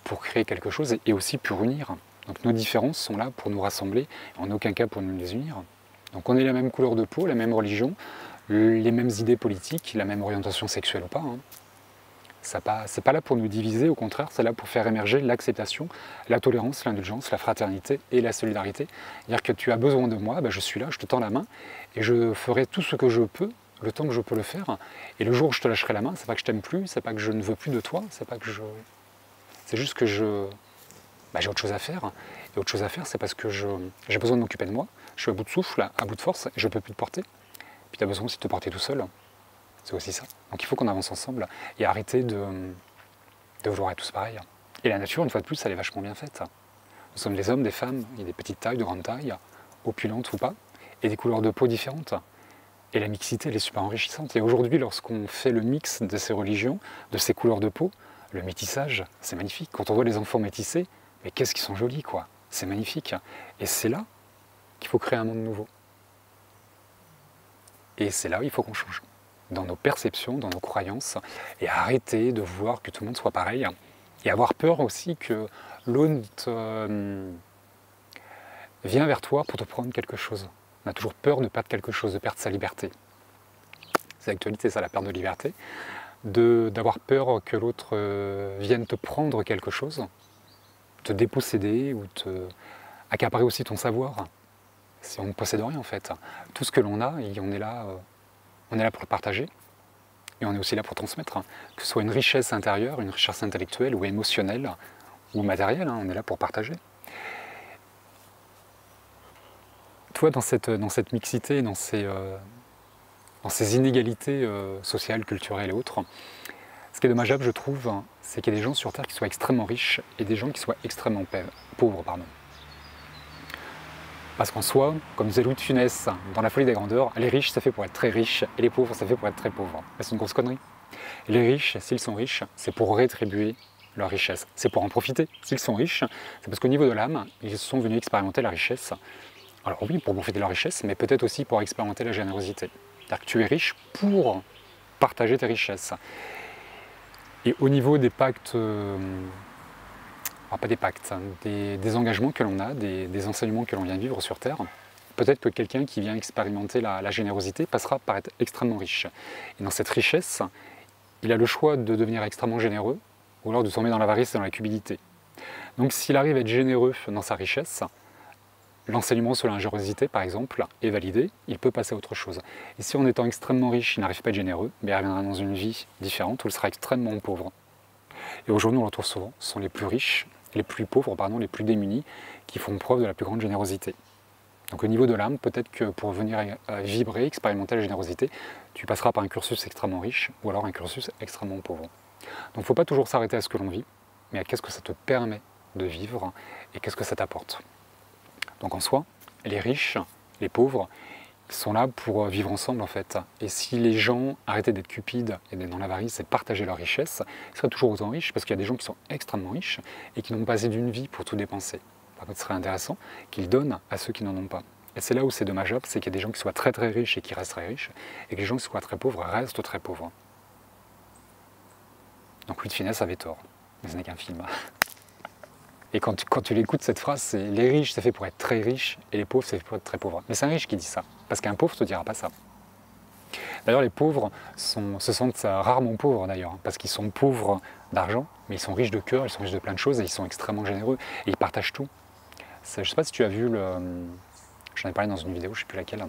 pour créer quelque chose, et aussi pour unir. Donc nos différences sont là pour nous rassembler, en aucun cas pour nous les unir. Donc on est la même couleur de peau, la même religion, les mêmes idées politiques, la même orientation sexuelle ou pas. C'est pas là pour nous diviser, au contraire, c'est là pour faire émerger l'acceptation, la tolérance, l'indulgence, la fraternité et la solidarité. C'est-à-dire que tu as besoin de moi, ben je suis là, je te tends la main et je ferai tout ce que je peux, le temps que je peux le faire. Et le jour où je te lâcherai la main, c'est pas que je t'aime plus, c'est pas que je ne veux plus de toi, c'est juste que j'ai autre chose à faire. Et autre chose à faire, c'est parce que j'ai besoin de m'occuper de moi. Je suis à bout de souffle, à bout de force, et je ne peux plus te porter. Puis tu as besoin aussi de te porter tout seul. C'est aussi ça. Donc il faut qu'on avance ensemble et arrêter de vouloir être tous pareils. Et la nature, une fois de plus, elle est vachement bien faite. Nous sommes des hommes, des femmes, il y a des petites tailles, de grandes tailles, opulentes ou pas, et des couleurs de peau différentes. Et la mixité, elle est super enrichissante. Et aujourd'hui, lorsqu'on fait le mix de ces religions, de ces couleurs de peau, le métissage, c'est magnifique. Quand on voit les enfants métissés, mais qu'est-ce qu'ils sont jolis, quoi. C'est magnifique. Et c'est là qu'il faut créer un monde nouveau. Et c'est là où il faut qu'on change. Dans nos perceptions, dans nos croyances, et arrêter de vouloir que tout le monde soit pareil. Et avoir peur aussi que l'autre vient vers toi pour te prendre quelque chose. On a toujours peur de perdre quelque chose, de perdre sa liberté. C'est l'actualité, ça, la perte de liberté. D'avoir peur que l'autre vienne te prendre quelque chose, te déposséder ou te accaparer aussi ton savoir. Si on ne possède rien en fait. Tout ce que l'on a, on est là pour le partager. Et on est aussi là pour transmettre. Que ce soit une richesse intérieure, une richesse intellectuelle ou émotionnelle ou matérielle, on est là pour partager. Toi, dans cette mixité, dans ces inégalités sociales, culturelles et autres, ce qui est dommageable, je trouve, c'est qu'il y a des gens sur Terre qui soient extrêmement riches et des gens qui soient extrêmement pauvres. Parce qu'en soi, comme disait Louis de Funès dans La Folie des Grandeurs, les riches, ça fait pour être très riches, et les pauvres, ça fait pour être très pauvres. C'est une grosse connerie. Les riches, s'ils sont riches, c'est pour rétribuer leur richesse. C'est pour en profiter. S'ils sont riches, c'est parce qu'au niveau de l'âme, ils sont venus expérimenter la richesse. Alors oui, pour profiter de leur richesse, mais peut-être aussi pour expérimenter la générosité. C'est-à-dire que tu es riche pour partager tes richesses. Et au niveau des pactes... pas des pactes, des engagements que l'on a, des enseignements que l'on vient vivre sur Terre, peut-être que quelqu'un qui vient expérimenter la générosité passera par être extrêmement riche. Et dans cette richesse, il a le choix de devenir extrêmement généreux ou alors de tomber dans l'avarice et dans la cupidité. Donc s'il arrive à être généreux dans sa richesse, l'enseignement sur la générosité, par exemple, est validé, il peut passer à autre chose. Et si en étant extrêmement riche, il n'arrive pas à être généreux, il reviendra dans une vie différente où il sera extrêmement pauvre. Et aujourd'hui, on le retrouve souvent, ce sont les plus riches, les plus pauvres, les plus démunis, qui font preuve de la plus grande générosité. Donc au niveau de l'âme, peut-être que pour venir vibrer, expérimenter la générosité, tu passeras par un cursus extrêmement riche ou alors un cursus extrêmement pauvre. Donc il ne faut pas toujours s'arrêter à ce que l'on vit, mais à qu'est-ce que ça te permet de vivre et qu'est-ce que ça t'apporte. Donc en soi, les riches, les pauvres, ils sont là pour vivre ensemble en fait. Et si les gens arrêtaient d'être cupides et d'être dans l'avarice et partager leur richesse, ils seraient toujours autant riches parce qu'il y a des gens qui sont extrêmement riches et qui n'ont pas assez d'une vie pour tout dépenser. Par contre, ce serait intéressant qu'ils donnent à ceux qui n'en ont pas. Et c'est là où c'est dommageable, c'est qu'il y a des gens qui soient très très riches et qui restent très riches, et que les gens qui soient très pauvres restent très pauvres. Donc Louis de Funès avait tort, mais ce n'est qu'un film. Et quand tu l'écoutes, cette phrase, c'est les riches, c'est fait pour être très riches, et les pauvres, c'est fait pour être très pauvres. Mais c'est un riche qui dit ça, parce qu'un pauvre ne te dira pas ça. D'ailleurs, les pauvres se sentent rarement pauvres, d'ailleurs, parce qu'ils sont pauvres d'argent, mais ils sont riches de cœur, ils sont riches de plein de choses, et ils sont extrêmement généreux, et ils partagent tout. Je ne sais pas si tu as vu, j'en ai parlé dans une vidéo, je ne sais plus laquelle,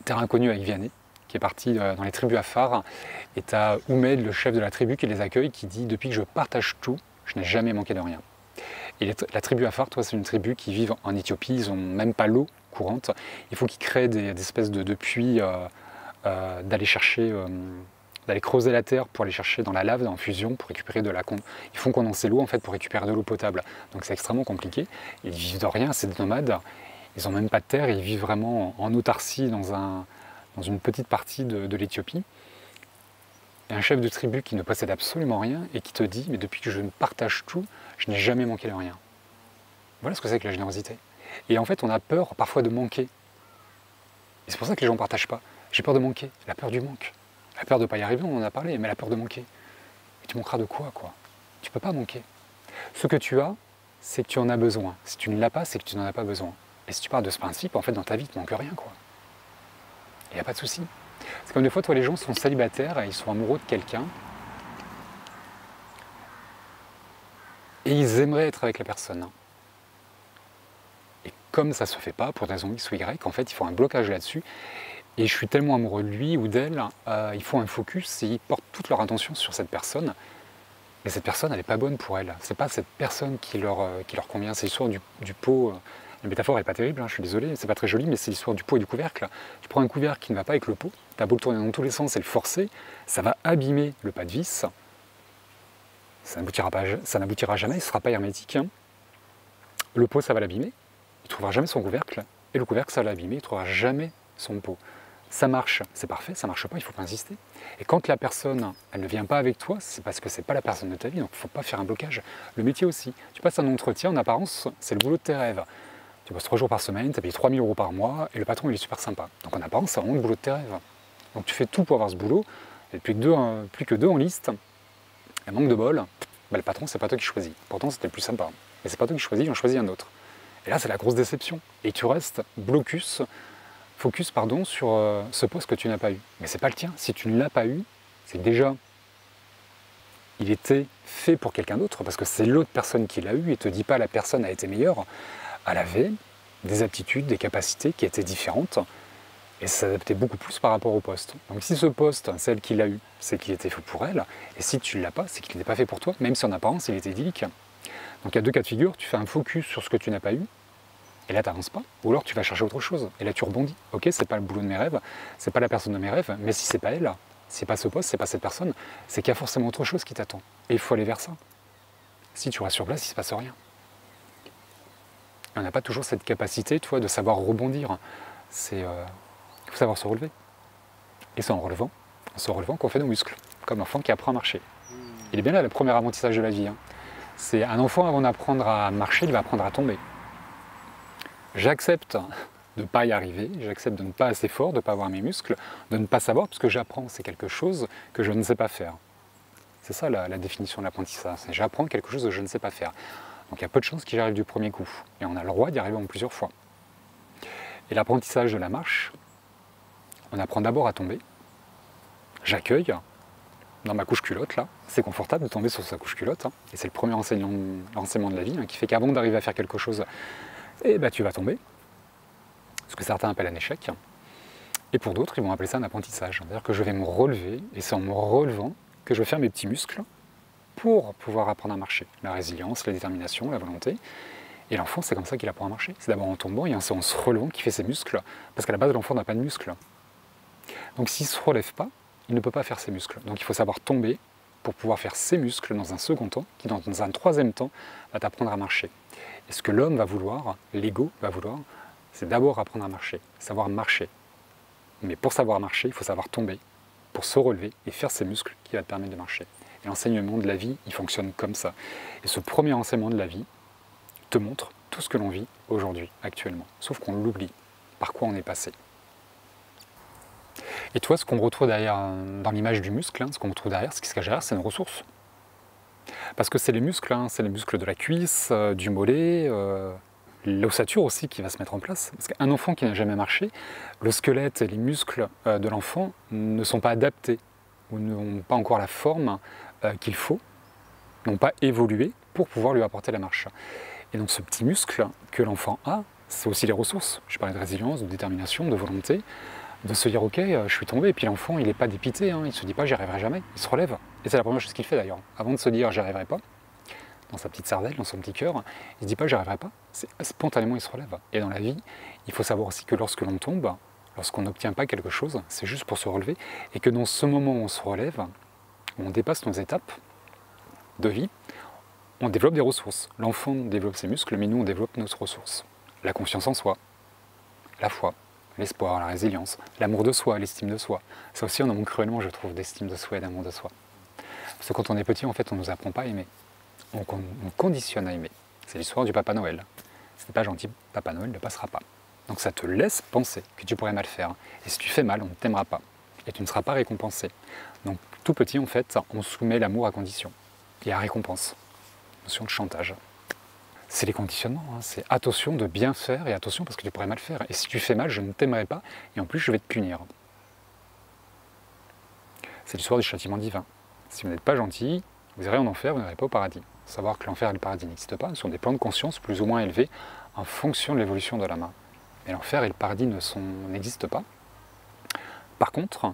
Terre inconnue avec Vianney, qui est parti dans les tribus Afar, et tu as Oumed, le chef de la tribu, qui les accueille, qui dit « Depuis que je partage tout, je n'ai jamais manqué de rien ». Et la tribu Afar, toi, c'est une tribu qui vit en Éthiopie, ils n'ont même pas l'eau courante, il faut qu'ils créent des espèces de puits, d'aller creuser la terre pour aller chercher dans la lave, en fusion, pour récupérer de ils font condenser l'eau en fait pour récupérer de l'eau potable. Donc c'est extrêmement compliqué. Ils vivent de rien, c'est des nomades. Ils n'ont même pas de terre, ils vivent vraiment en autarcie dans une petite partie de l'Éthiopie. Et un chef de tribu qui ne possède absolument rien et qui te dit « Mais depuis que je ne partage tout, je n'ai jamais manqué de rien ». Voilà ce que c'est que la générosité. Et en fait, on a peur parfois de manquer. Et c'est pour ça que les gens ne partagent pas. J'ai peur de manquer, la peur du manque. La peur de ne pas y arriver, on en a parlé, mais la peur de manquer. Et tu manqueras de quoi, Tu ne peux pas manquer. Ce que tu as, c'est que tu en as besoin. Si tu ne l'as pas, c'est que tu n'en as pas besoin. Et si tu pars de ce principe, en fait, dans ta vie, il ne te manque rien, Il n'y a pas de souci. C'est comme des fois, toi, les gens sont célibataires et ils sont amoureux de quelqu'un. Et ils aimeraient être avec la personne. Et comme ça ne se fait pas, pour des raisons X ou Y, en fait, il faut un blocage là-dessus. Et je suis tellement amoureux de lui ou d'elle, ils font un focus et ils portent toute leur attention sur cette personne. Mais cette personne, elle n'est pas bonne pour elle. C'est pas cette personne qui leur convient. C'est l'histoire du pot. La métaphore n'est pas terrible, je suis désolé, c'est pas très joli, mais c'est l'histoire du pot et du couvercle. Tu prends un couvercle qui ne va pas avec le pot, tu as beau le tourner dans tous les sens et le forcer, ça va abîmer le pas de vis. Ça n'aboutira jamais, il ne sera pas hermétique. Le pot, ça va l'abîmer, il ne trouvera jamais son couvercle. Et le couvercle, ça va l'abîmer, il ne trouvera jamais son pot. Ça marche, c'est parfait, ça ne marche pas, il ne faut pas insister. Et quand la personne, elle ne vient pas avec toi, c'est parce que ce n'est pas la personne de ta vie, donc il ne faut pas faire un blocage. Le métier aussi. Tu passes un entretien, en apparence, c'est le boulot de tes rêves. Tu bosses 3 jours par semaine, tu as payé 3 000 € par mois, et le patron, il est super sympa. Donc en apparence, c'est vraiment le boulot de tes rêves. Donc tu fais tout pour avoir ce boulot, et plus que deux en liste, et manque de bol, le patron, c'est pas toi qui choisis. Pourtant, c'était le plus sympa. Mais c'est pas toi qui choisis, j'en choisis un autre. Et là, c'est la grosse déception. Et tu restes focus sur ce poste que tu n'as pas eu. Mais c'est pas le tien. Si tu ne l'as pas eu, c'est que déjà, il était fait pour quelqu'un d'autre, parce que c'est l'autre personne qui l'a eu, et te dit pas la personne a été meilleure. Elle avait des aptitudes, des capacités qui étaient différentes, et s'adaptait beaucoup plus par rapport au poste. Donc si ce poste, celle qui l'a eu, c'est qu'il était fait pour elle, et si tu ne l'as pas, c'est qu'il n'était pas fait pour toi, même si en apparence il était idyllique. Donc il y a deux cas de figure, tu fais un focus sur ce que tu n'as pas eu, et là tu n'avances pas, ou alors tu vas chercher autre chose, et là tu rebondis. Ok, c'est pas le boulot de mes rêves, c'est pas la personne de mes rêves, mais si c'est pas elle, c'est pas ce poste, c'est pas cette personne, c'est qu'il y a forcément autre chose qui t'attend. Et il faut aller vers ça. Si tu restes sur place, il ne se passe rien. Et on n'a pas toujours cette capacité, toi, de savoir rebondir. Il faut savoir se relever. Et c'est en se relevant qu'on fait nos muscles, comme l'enfant qui apprend à marcher. Il est bien là le premier apprentissage de la vie. C'est un enfant, avant d'apprendre à marcher, il va apprendre à tomber. J'accepte de ne pas y arriver, j'accepte de ne pas assez fort, de ne pas avoir mes muscles, de ne pas savoir, parce que j'apprends, c'est quelque chose que je ne sais pas faire. C'est ça la définition de l'apprentissage, c'est j'apprends quelque chose que je ne sais pas faire. Donc il y a peu de chances qu'il arrive du premier coup, et on a le droit d'y arriver en plusieurs fois. Et l'apprentissage de la marche, on apprend d'abord à tomber. J'accueille dans ma couche culotte, là, c'est confortable de tomber sur sa couche culotte, et c'est le premier enseignement de la vie, qui fait qu'avant d'arriver à faire quelque chose, tu vas tomber. Ce que certains appellent un échec, et pour d'autres, ils vont appeler ça un apprentissage. C'est-à-dire que je vais me relever, et c'est en me relevant que je vais faire mes petits muscles pour pouvoir apprendre à marcher. La résilience, la détermination, la volonté. Et l'enfant, c'est comme ça qu'il apprend à marcher. C'est d'abord en tombant et c'est en se relevant qu'il fait ses muscles, parce qu'à la base, l'enfant n'a pas de muscles. Donc s'il ne se relève pas, il ne peut pas faire ses muscles. Donc il faut savoir tomber pour pouvoir faire ses muscles dans un second temps, qui dans un troisième temps va t'apprendre à marcher. Et ce que l'homme va vouloir, l'ego va vouloir, c'est d'abord apprendre à marcher, savoir marcher. Mais pour savoir marcher, il faut savoir tomber, pour se relever et faire ses muscles qui va te permettre de marcher. Et l'enseignement de la vie, il fonctionne comme ça. Et ce premier enseignement de la vie te montre tout ce que l'on vit aujourd'hui, actuellement. Sauf qu'on l'oublie, par quoi on est passé. Et toi, ce qu'on retrouve derrière, dans l'image du muscle, ce qu'on retrouve derrière, ce qui se cache derrière, c'est une ressource. Parce que c'est les muscles, c'est les muscles de la cuisse, du mollet, l'ossature aussi qui va se mettre en place. Parce qu'un enfant qui n'a jamais marché, le squelette et les muscles de l'enfant ne sont pas adaptés ou n'ont pas encore la forme qu'il faut, n'ont pas évolué pour pouvoir lui apporter la marche. Et donc ce petit muscle que l'enfant a, c'est aussi les ressources. Je parlais de résilience, de détermination, de volonté, de se dire ok, je suis tombé, et puis l'enfant il n'est pas dépité, il ne se dit pas j'y arriverai jamais, il se relève. Et c'est la première chose qu'il fait d'ailleurs. Avant de se dire j'y arriverai pas, dans sa petite cervelle, dans son petit cœur, il ne se dit pas j'y arriverai pas, spontanément il se relève. Et dans la vie, il faut savoir aussi que lorsque l'on tombe, lorsqu'on n'obtient pas quelque chose, c'est juste pour se relever, et que dans ce moment où on se relève, où on dépasse nos étapes de vie, on développe des ressources. L'enfant développe ses muscles, mais nous on développe nos ressources. La confiance en soi, la foi, l'espoir, la résilience, l'amour de soi, l'estime de soi. Ça aussi, on en manque cruellement, je trouve, d'estime de soi et d'amour de soi. Parce que quand on est petit, en fait, on ne nous apprend pas à aimer. On conditionne à aimer. C'est l'histoire du Papa Noël. Si t'es pas gentil, Papa Noël ne passera pas. Donc ça te laisse penser que tu pourrais mal faire. Et si tu fais mal, on ne t'aimera pas. Et tu ne seras pas récompensé. Donc tout petit, en fait, on soumet l'amour à condition. Et à récompense. Notion de chantage. C'est les conditionnements, c'est attention de bien faire et attention parce que tu pourrais mal faire. Et si tu fais mal, je ne t'aimerai pas et en plus je vais te punir. C'est l'histoire du châtiment divin. Si vous n'êtes pas gentil, vous irez en enfer, vous n'irez pas au paradis. Faut savoir que l'enfer et le paradis n'existent pas, ce sont des plans de conscience plus ou moins élevés en fonction de l'évolution de l'âme. Mais l'enfer et le paradis n'existent pas. Par contre,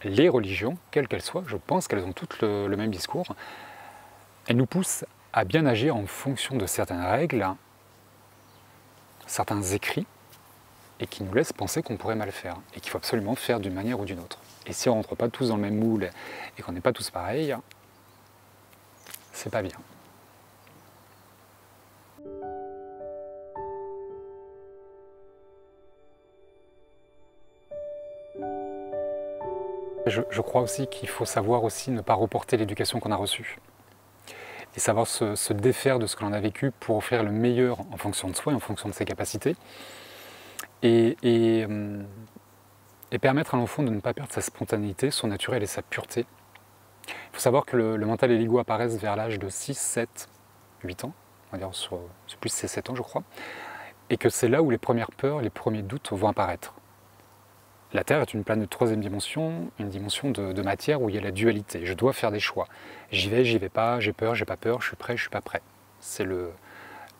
les religions, quelles qu'elles soient, je pense qu'elles ont toutes le même discours, elles nous poussent à bien agir en fonction de certaines règles, certains écrits, et qui nous laissent penser qu'on pourrait mal faire, et qu'il faut absolument faire d'une manière ou d'une autre. Et si on ne rentre pas tous dans le même moule, et qu'on n'est pas tous pareils, c'est pas bien. Je crois aussi qu'il faut savoir aussi ne pas reporter l'éducation qu'on a reçue. Et savoir se défaire de ce que l'on a vécu pour offrir le meilleur en fonction de soi et en fonction de ses capacités. Et permettre à l'enfant de ne pas perdre sa spontanéité, son naturel et sa pureté. Il faut savoir que le mental et l'ego apparaissent vers l'âge de 6, 7, 8 ans, on va dire c'est plus c'est 7 ans je crois, et que c'est là où les premières peurs, les premiers doutes vont apparaître. La Terre est une planète de troisième dimension, une dimension de matière où il y a la dualité. Je dois faire des choix. J'y vais pas, j'ai peur, j'ai pas peur, je suis prêt, je suis pas prêt. C'est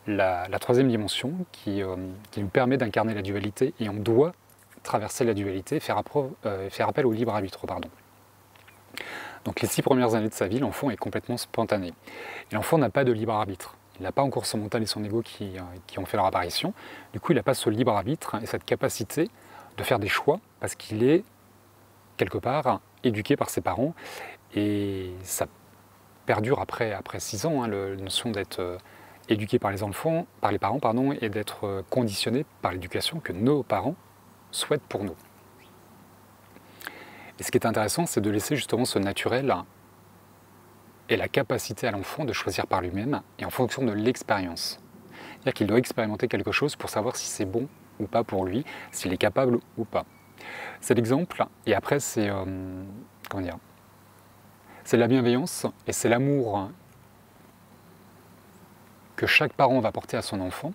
la troisième dimension qui nous permet d'incarner la dualité et on doit traverser la dualité, faire appel au libre arbitre. Donc les 6 premières années de sa vie, l'enfant est complètement spontané. Et l'enfant n'a pas de libre arbitre. Il n'a pas encore son mental et son ego qui ont fait leur apparition. Du coup, il n'a pas ce libre arbitre et cette capacité de faire des choix parce qu'il est quelque part éduqué par ses parents et ça perdure après 6 ans, la notion d'être éduqué par les parents et d'être conditionné par l'éducation que nos parents souhaitent pour nous. Et ce qui est intéressant, c'est de laisser justement ce naturel et la capacité à l'enfant de choisir par lui-même et en fonction de l'expérience. C'est-à-dire qu'il doit expérimenter quelque chose pour savoir si c'est bon ou pas pour lui, s'il est capable ou pas. C'est l'exemple, et après c'est c'est la bienveillance et c'est l'amour que chaque parent va porter à son enfant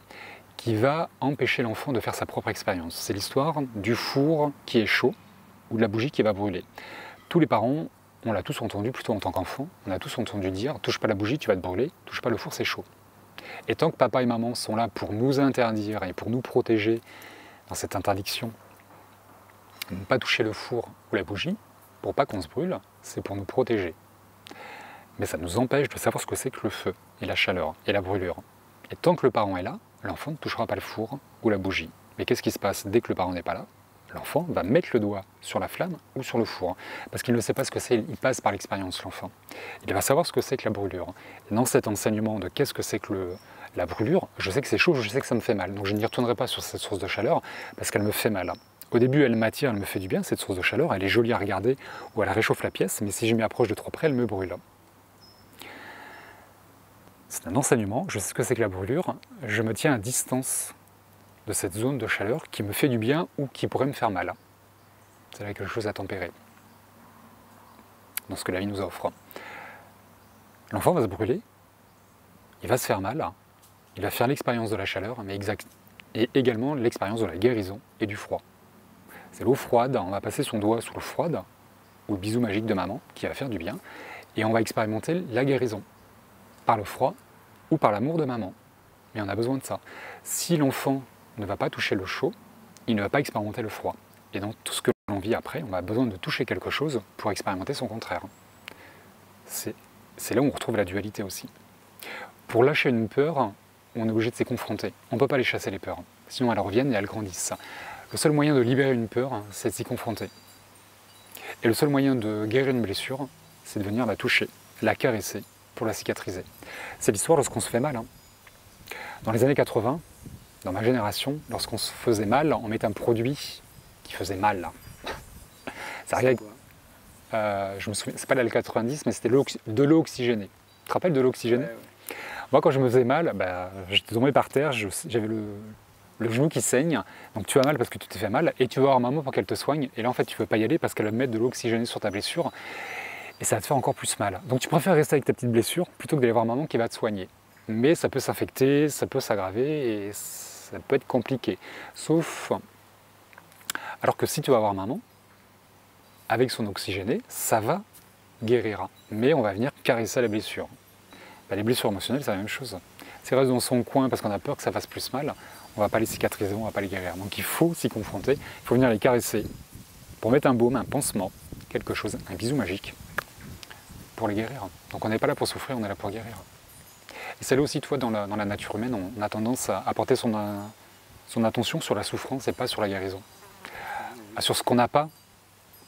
qui va empêcher l'enfant de faire sa propre expérience. C'est l'histoire du four qui est chaud ou de la bougie qui va brûler. Tous les parents, on l'a tous entendu, plutôt en tant qu'enfant, on a tous entendu dire « touche pas la bougie, tu vas te brûler, touche pas le four, c'est chaud ». Et tant que papa et maman sont là pour nous interdire et pour nous protéger dans cette interdiction, ne pas toucher le four ou la bougie, pour pas qu'on se brûle, c'est pour nous protéger. Mais ça nous empêche de savoir ce que c'est que le feu et la chaleur et la brûlure. Et tant que le parent est là, l'enfant ne touchera pas le four ou la bougie. Mais qu'est-ce qui se passe dès que le parent n'est pas là? L'enfant va mettre le doigt sur la flamme ou sur le four, parce qu'il ne sait pas ce que c'est, il passe par l'expérience, l'enfant. Il va savoir ce que c'est que la brûlure. Et dans cet enseignement de qu'est-ce que c'est que la brûlure, je sais que c'est chaud, je sais que ça me fait mal. Donc je n'y retournerai pas sur cette source de chaleur, parce qu'elle me fait mal. Au début, elle m'attire, elle me fait du bien, cette source de chaleur, elle est jolie à regarder, ou elle réchauffe la pièce, mais si je m'y approche de trop près, elle me brûle. C'est un enseignement, je sais ce que c'est que la brûlure, je me tiens à distance de cette zone de chaleur qui me fait du bien ou qui pourrait me faire mal. C'est là quelque chose à tempérer dans ce que la vie nous offre. L'enfant va se brûler, il va se faire mal, il va faire l'expérience de la chaleur, mais et également l'expérience de la guérison et du froid. C'est l'eau froide, on va passer son doigt sous l'eau froide, ou le bisou magique de maman qui va faire du bien, et on va expérimenter la guérison par le froid ou par l'amour de maman. Mais on a besoin de ça. Si l'enfant ne va pas toucher le chaud, il ne va pas expérimenter le froid. Et dans tout ce que l'on vit après, on a besoin de toucher quelque chose pour expérimenter son contraire. C'est là où on retrouve la dualité aussi. Pour lâcher une peur, on est obligé de s'y confronter. On ne peut pas les chasser les peurs, sinon elles reviennent et elles grandissent. Le seul moyen de libérer une peur, c'est de s'y confronter. Et le seul moyen de guérir une blessure, c'est de venir la toucher, la caresser pour la cicatriser. C'est l'histoire lorsqu'on se fait mal. Dans les années 80, dans ma génération, lorsqu'on se faisait mal, on mettait un produit qui faisait mal. Ça arrive. Je me souviens, c'est pas l'Al 90, mais c'était de l'eau oxygénée. Tu te rappelles de l'eau oxygénée? Ouais. Moi, quand je me faisais mal, j'étais tombé par terre, j'avais le genou qui saigne, donc tu as mal parce que tu t'es fait mal, et tu vas voir maman pour qu'elle te soigne, et là en fait tu ne peux pas y aller parce qu'elle va mettre de l'eau oxygénée sur ta blessure, et ça va te faire encore plus mal. Donc tu préfères rester avec ta petite blessure plutôt que d'aller voir maman qui va te soigner. Mais ça peut s'infecter, ça peut s'aggraver, et ça peut être compliqué. Sauf, alors que si tu vas voir maman, avec son oxygéné, ça va guérir, mais on va venir caresser la blessure. Les blessures émotionnelles, c'est la même chose. Si on reste dans son coin parce qu'on a peur que ça fasse plus mal, on ne va pas les cicatriser, on ne va pas les guérir. Donc il faut s'y confronter, il faut venir les caresser pour mettre un baume, un pansement, quelque chose, un bisou magique, pour les guérir. Donc on n'est pas là pour souffrir, on est là pour guérir. Et c'est là aussi, toi, dans la nature humaine, on a tendance à porter son attention sur la souffrance et pas sur la guérison. Sur ce qu'on n'a pas,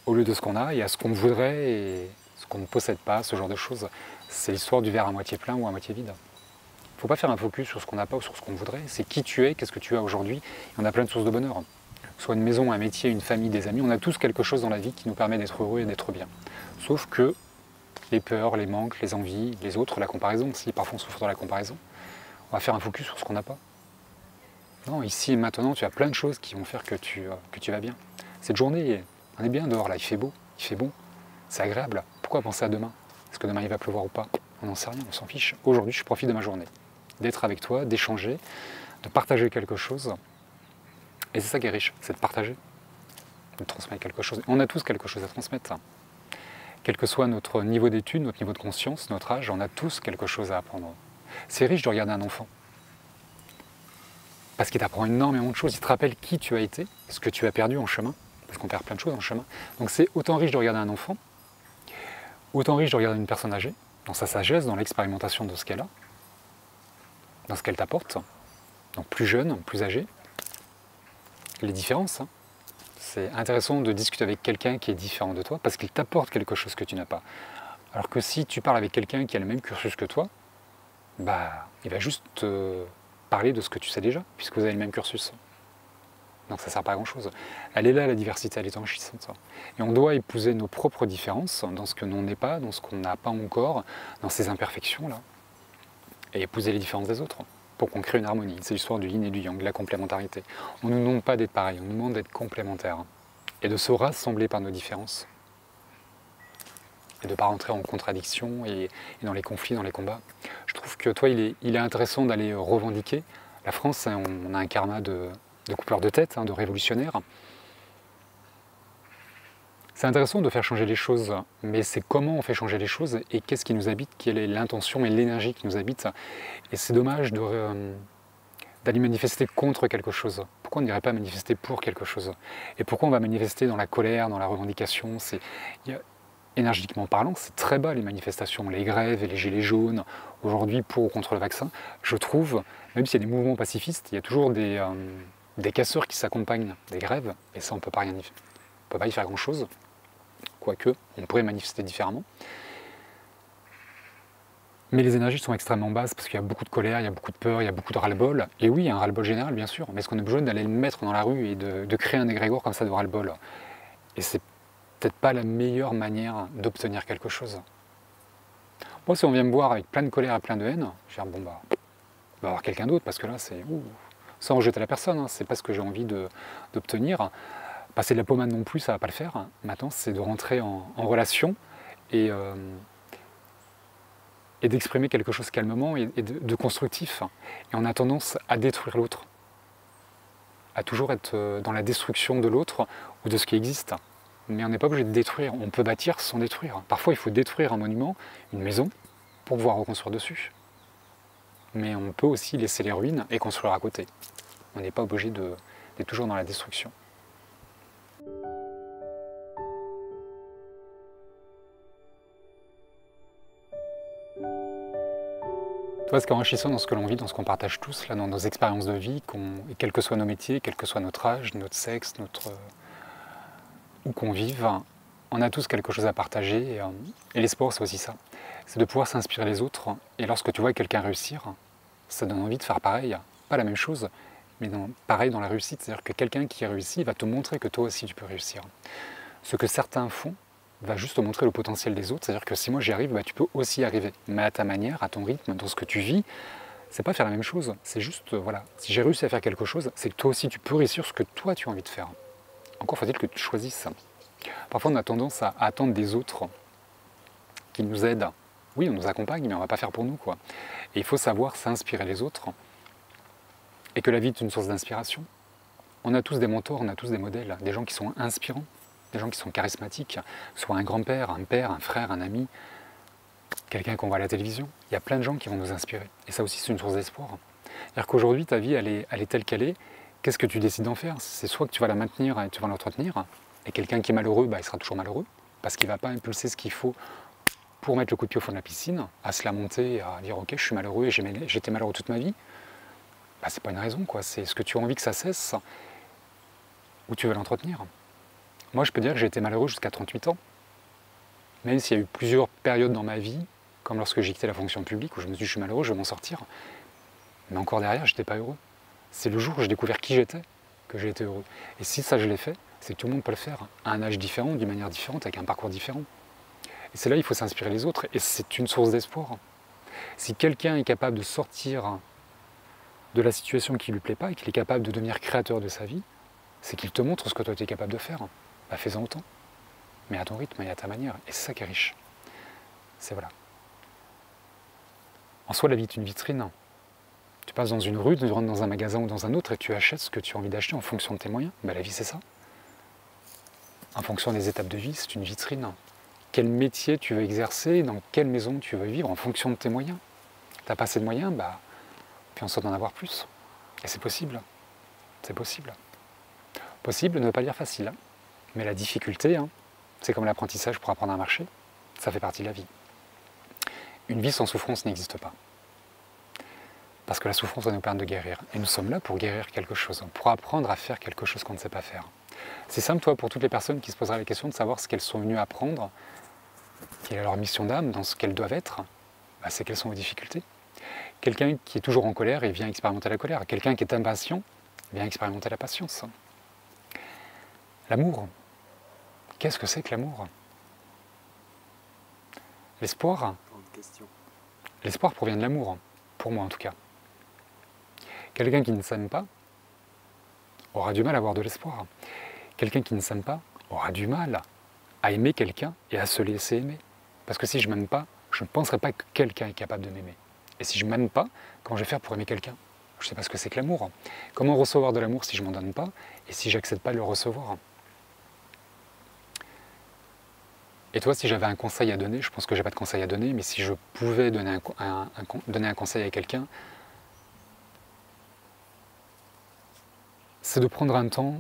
au lieu de ce qu'on a, et à ce qu'on voudrait et ce qu'on ne possède pas, ce genre de choses. C'est l'histoire du verre à moitié plein ou à moitié vide. Il ne faut pas faire un focus sur ce qu'on n'a pas ou sur ce qu'on voudrait. C'est qui tu es, qu'est-ce que tu as aujourd'hui. Et on a plein de sources de bonheur. Soit une maison, un métier, une famille, des amis. On a tous quelque chose dans la vie qui nous permet d'être heureux et d'être bien. Sauf que les peurs, les manques, les envies, les autres, la comparaison, si parfois on souffre de la comparaison, on va faire un focus sur ce qu'on n'a pas. Non, ici et maintenant, tu as plein de choses qui vont faire que tu vas bien. Cette journée, on est bien dehors, là, il fait beau, il fait bon, c'est agréable. Pourquoi penser à demain? Est-ce que demain il va pleuvoir ou pas? On n'en sait rien, on s'en fiche. Aujourd'hui, je profite de ma journée, d'être avec toi, d'échanger, de partager quelque chose. Et c'est ça qui est riche, c'est de partager, de transmettre quelque chose. On a tous quelque chose à transmettre. Quel que soit notre niveau d'études, notre niveau de conscience, notre âge, on a tous quelque chose à apprendre. C'est riche de regarder un enfant. Parce qu'il t'apprend énormément de choses, il te rappelle qui tu as été, ce que tu as perdu en chemin, parce qu'on perd plein de choses en chemin. Donc c'est autant riche de regarder un enfant, autant riche de regarder une personne âgée, dans sa sagesse, dans l'expérimentation de ce qu'elle a, dans ce qu'elle t'apporte, donc plus jeune, plus âgé. Les différences, c'est intéressant de discuter avec quelqu'un qui est différent de toi, parce qu'il t'apporte quelque chose que tu n'as pas. Alors que si tu parles avec quelqu'un qui a le même cursus que toi, il va juste te parler de ce que tu sais déjà, puisque vous avez le même cursus. Donc ça ne sert pas à grand chose. Elle est là, la diversité, elle est enrichissante. Et on doit épouser nos propres différences dans ce que l'on n'est pas, dans ce qu'on n'a pas encore, dans ces imperfections-là, et épouser les différences des autres, pour qu'on crée une harmonie. C'est l'histoire du yin et du yang, de la complémentarité. On ne nous demande pas d'être pareil, on nous demande d'être complémentaires, et de se rassembler par nos différences, et de ne pas rentrer en contradiction et dans les conflits, dans les combats. Je trouve que toi, il est intéressant d'aller revendiquer. La France, on a un karma de coupeur de tête, de révolutionnaire. C'est intéressant de faire changer les choses, mais c'est comment on fait changer les choses et qu'est-ce qui nous habite, quelle est l'intention et l'énergie qui nous habite. Et c'est dommage d'aller manifester contre quelque chose. Pourquoi on n'irait pas manifester pour quelque chose? Et pourquoi on va manifester dans la colère, dans la revendication? énergétiquement parlant, c'est très bas les manifestations, les grèves et les gilets jaunes, aujourd'hui pour ou contre le vaccin. Je trouve, même s'il y a des mouvements pacifistes, il y a toujours des casseurs qui s'accompagnent des grèves, et ça on ne peut pas y faire grand-chose, quoique on pourrait manifester différemment. Mais les énergies sont extrêmement basses parce qu'il y a beaucoup de colère, il y a beaucoup de peur, il y a beaucoup de ras-le-bol. Et oui, il y a un ras-le-bol général, bien sûr, mais est-ce qu'on a besoin d'aller le mettre dans la rue et de créer un égrégore comme ça de ras-le-bol? Et c'est peut-être pas la meilleure manière d'obtenir quelque chose. Moi, si on vient me voir avec plein de colère et plein de haine, je vais dire, bon bah, on va voir quelqu'un d'autre, parce que là, c'est... sans rejeter la personne, hein, c'est pas ce que j'ai envie d'obtenir. Passer de la pommade non plus, ça va pas le faire. Maintenant, c'est de rentrer en relation et d'exprimer quelque chose calmement et de constructif. Et on a tendance à détruire l'autre, à toujours être dans la destruction de l'autre ou de ce qui existe. Mais on n'est pas obligé de détruire, on peut bâtir sans détruire. Parfois il faut détruire un monument, une maison, pour pouvoir reconstruire dessus. Mais on peut aussi laisser les ruines et construire à côté. On n'est pas obligé d'être toujours dans la destruction. Tu vois, ce qui est enrichissant dans ce que l'on vit, dans ce qu'on partage tous, là, dans nos expériences de vie, et quels que soient nos métiers, quel que soit notre âge, notre sexe, où qu'on vive, on a tous quelque chose à partager. Et l'espoir, c'est aussi ça. C'est de pouvoir s'inspirer les autres. Et lorsque tu vois quelqu'un réussir, ça donne envie de faire pareil. Pas la même chose, mais pareil dans la réussite. C'est-à-dire que quelqu'un qui réussit va te montrer que toi aussi tu peux réussir. Ce que certains font va juste te montrer le potentiel des autres. C'est-à-dire que si moi j'y arrive, bah, tu peux aussi y arriver. Mais à ta manière, à ton rythme, dans ce que tu vis, c'est pas faire la même chose. C'est juste, voilà, si j'ai réussi à faire quelque chose, c'est que toi aussi tu peux réussir ce que toi tu as envie de faire. Encore faut-il que tu choisisses. Parfois on a tendance à attendre des autres qui nous aident. Oui, on nous accompagne, mais on ne va pas faire pour nous, quoi. Et il faut savoir s'inspirer les autres. Et que la vie est une source d'inspiration. On a tous des mentors, on a tous des modèles, des gens qui sont inspirants, des gens qui sont charismatiques, soit un grand-père, un père, un frère, un ami, quelqu'un qu'on voit à la télévision. Il y a plein de gens qui vont nous inspirer. Et ça aussi, c'est une source d'espoir. C'est-à-dire qu'aujourd'hui, ta vie, elle est telle qu'elle est. Qu'est-ce que tu décides d'en faire? C'est soit que tu vas la maintenir et tu vas l'entretenir, et quelqu'un qui est malheureux, bah, il sera toujours malheureux, parce qu'il ne va pas impulser ce qu'il faut pour mettre le coup de pied au fond de la piscine, à se lamenter, à dire ok, je suis malheureux et j'étais malheureux toute ma vie. Bah, c'est pas une raison, quoi. C'est ce que tu as envie que ça cesse, ou tu veux l'entretenir. Moi, je peux dire que j'ai été malheureux jusqu'à 38 ans, même s'il y a eu plusieurs périodes dans ma vie, comme lorsque j'ai quitté la fonction publique, où je me suis dit je suis malheureux, je vais m'en sortir. Mais encore derrière, je n'étais pas heureux. C'est le jour où j'ai découvert qui j'étais que j'ai été heureux. Et si ça, je l'ai fait, c'est que tout le monde peut le faire, à un âge différent, d'une manière différente, avec un parcours différent. Et c'est là qu'il faut s'inspirer les autres, et c'est une source d'espoir. Si quelqu'un est capable de sortir de la situation qui ne lui plaît pas, et qu'il est capable de devenir créateur de sa vie, c'est qu'il te montre ce que toi tu es capable de faire. Bah, fais-en autant, mais à ton rythme et à ta manière. Et c'est ça qui est riche. C'est voilà. En soi, la vie est une vitrine. Tu passes dans une rue, tu rentres dans un magasin ou dans un autre et tu achètes ce que tu as envie d'acheter en fonction de tes moyens. Bah, la vie, c'est ça. En fonction des étapes de vie, c'est une vitrine. Quel métier tu veux exercer, dans quelle maison tu veux vivre en fonction de tes moyens. Tu n'as pas assez de moyens, bah, puis on sorte d'en avoir plus. Et c'est possible. C'est possible. Possible ne veut pas dire facile. Hein. Mais la difficulté, hein, c'est comme l'apprentissage pour apprendre à marcher. Ça fait partie de la vie. Une vie sans souffrance n'existe pas. Parce que la souffrance va nous permettre de guérir. Et nous sommes là pour guérir quelque chose, pour apprendre à faire quelque chose qu'on ne sait pas faire. C'est simple, toi, pour toutes les personnes qui se poseraient la question de savoir ce qu'elles sont venues apprendre, quelle est leur mission d'âme, dans ce qu'elles doivent être, bah, c'est quelles sont vos difficultés. Quelqu'un qui est toujours en colère, il vient expérimenter la colère. Quelqu'un qui est impatient, vient expérimenter la patience. L'amour. Qu'est-ce que c'est que l'amour? L'espoir. L'espoir provient de l'amour, pour moi en tout cas. Quelqu'un qui ne s'aime pas aura du mal à avoir de l'espoir. Quelqu'un qui ne s'aime pas aura du mal à aimer quelqu'un et à se laisser aimer. Parce que si je ne m'aime pas, je ne penserai pas que quelqu'un est capable de m'aimer. Et si je ne m'aime pas, comment je vais faire pour aimer quelqu'un? Je ne sais pas ce que c'est que l'amour. Comment recevoir de l'amour si je ne m'en donne pas et si je n'accepte pas de le recevoir? Et toi, si j'avais un conseil à donner, je pense que je n'ai pas de conseil à donner, mais si je pouvais donner un conseil à quelqu'un, c'est de prendre un temps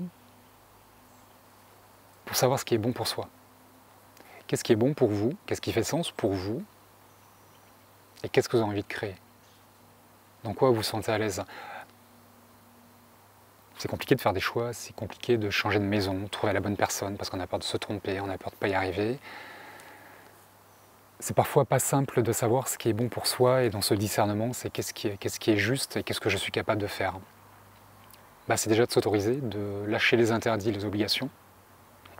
pour savoir ce qui est bon pour soi. Qu'est-ce qui est bon pour vous? Qu'est-ce qui fait sens pour vous? Et qu'est-ce que vous avez envie de créer? Dans quoi vous vous sentez à l'aise? C'est compliqué de faire des choix, c'est compliqué de changer de maison, trouver la bonne personne, parce qu'on a peur de se tromper, on a peur de ne pas y arriver. C'est parfois pas simple de savoir ce qui est bon pour soi, et dans ce discernement, c'est qu'est-ce qui est juste et qu'est-ce que je suis capable de faire. Bah, c'est déjà de s'autoriser, de lâcher les interdits, les obligations.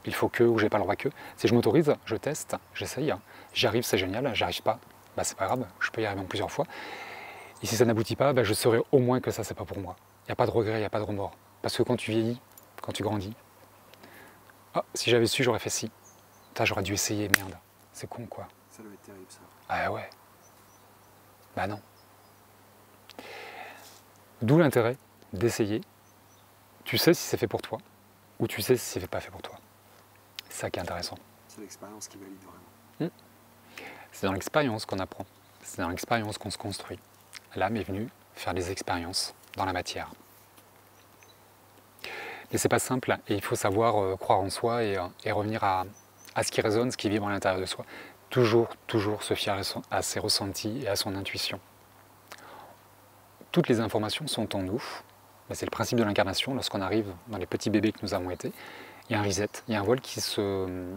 Il faut que, ou j'ai pas le droit que. Si je m'autorise, je teste, j'essaye, j'y arrive, c'est génial, j'y arrive pas, bah, c'est pas grave, je peux y arriver en plusieurs fois. Et si ça n'aboutit pas, bah, je saurai au moins que ça, c'est pas pour moi. Il n'y a pas de regret, il n'y a pas de remords. Parce que quand tu vieillis, quand tu grandis, ah, si j'avais su, j'aurais fait ci. J'aurais dû essayer, merde. C'est con, quoi. Ça doit être terrible, ça. Ah ouais. Bah non. D'où l'intérêt d'essayer. Tu sais si c'est fait pour toi, ou tu sais si c'est pas fait pour toi. C'est ça qui est intéressant. C'est l'expérience qui valide vraiment. C'est dans l'expérience qu'on apprend. C'est dans l'expérience qu'on se construit. L'âme est venue faire des expériences dans la matière. Mais c'est pas simple, et il faut savoir croire en soi et revenir à ce qui résonne, ce qui vibre à l'intérieur de soi. Toujours se fier à ses ressentis et à son intuition. Toutes les informations sont en nous. C'est le principe de l'incarnation. Lorsqu'on arrive dans les petits bébés que nous avons été, il y a un reset, il y a un voile qui se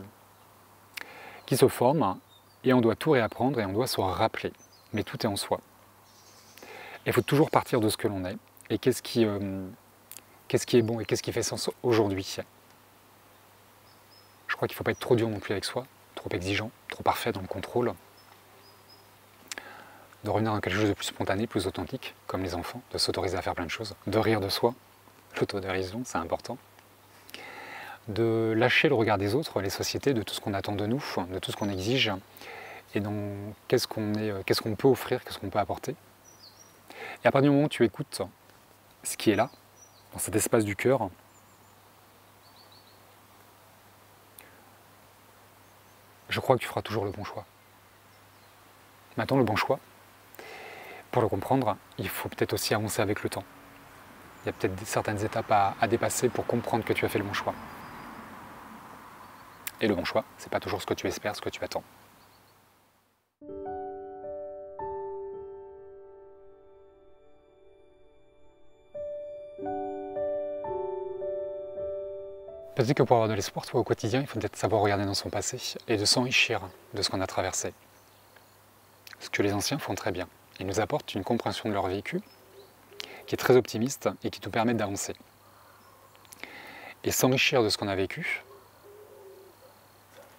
forme, et on doit tout réapprendre et on doit se rappeler. Mais tout est en soi. Il faut toujours partir de ce que l'on est. Et qu'est-ce qui est bon et qu'est-ce qui fait sens aujourd'hui? Je crois qu'il ne faut pas être trop dur non plus avec soi, trop exigeant, trop parfait dans le contrôle. De revenir dans quelque chose de plus spontané, plus authentique, comme les enfants, de s'autoriser à faire plein de choses, de rire de soi, l'autodérision, c'est important. De lâcher le regard des autres, les sociétés, de tout ce qu'on attend de nous, de tout ce qu'on exige, et donc qu'est-ce qu'on peut offrir, qu'est-ce qu'on peut apporter. Et à partir du moment où tu écoutes ce qui est là, dans cet espace du cœur, je crois que tu feras toujours le bon choix. Maintenant, le bon choix, pour le comprendre, il faut peut-être aussi avancer avec le temps. Il y a peut-être certaines étapes à dépasser pour comprendre que tu as fait le bon choix. Et le bon choix, c'est pas toujours ce que tu espères, ce que tu attends. Peut-être que pour avoir de l'espoir, toi, au quotidien, il faut peut-être savoir regarder dans son passé et de s'enrichir de ce qu'on a traversé. Ce que les anciens font très bien. Ils nous apportent une compréhension de leur vécu qui est très optimiste et qui nous permet d'avancer. Et s'enrichir de ce qu'on a vécu,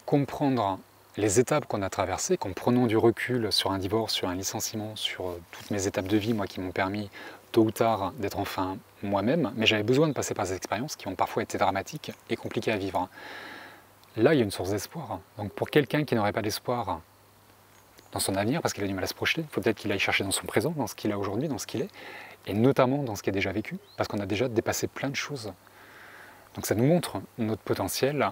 comprendre les étapes qu'on a traversées, qu'en prenant du recul sur un divorce, sur un licenciement, sur toutes mes étapes de vie, moi, qui m'ont permis tôt ou tard d'être enfin moi-même, mais j'avais besoin de passer par ces expériences qui ont parfois été dramatiques et compliquées à vivre. Là, il y a une source d'espoir. Donc pour quelqu'un qui n'aurait pas d'espoir dans son avenir, parce qu'il a du mal à se projeter, il faut peut-être qu'il aille chercher dans son présent, dans ce qu'il a aujourd'hui, dans ce qu'il est, et notamment dans ce qui est déjà vécu, parce qu'on a déjà dépassé plein de choses. Donc ça nous montre notre potentiel,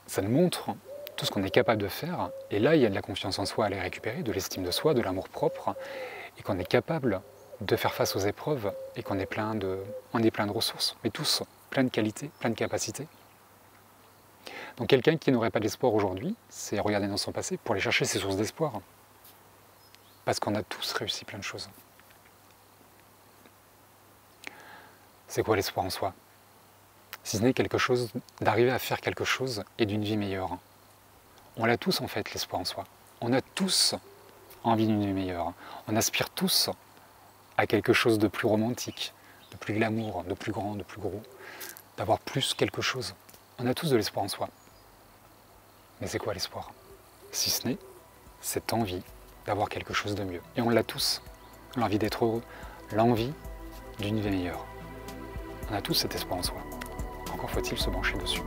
ça nous montre tout ce qu'on est capable de faire, et là il y a de la confiance en soi à aller récupérer, de l'estime de soi, de l'amour propre, et qu'on est capable de faire face aux épreuves, et qu'on est plein de ressources, mais tous, plein de qualités, plein de capacités. Donc quelqu'un qui n'aurait pas d'espoir aujourd'hui, c'est regarder dans son passé pour aller chercher ses sources d'espoir. Parce qu'on a tous réussi plein de choses. C'est quoi l'espoir en soi? Si ce n'est quelque chose, d'arriver à faire quelque chose et d'une vie meilleure. On l'a tous en fait, l'espoir en soi. On a tous envie d'une vie meilleure. On aspire tous à quelque chose de plus romantique, de plus glamour, de plus grand, de plus gros, d'avoir plus quelque chose. On a tous de l'espoir en soi. Mais c'est quoi l'espoir? Si ce n'est cette envie d'avoir quelque chose de mieux. Et on l'a tous. L'envie d'être heureux, l'envie d'une vie meilleure. On a tous cet espoir en soi. Encore faut-il se brancher dessus.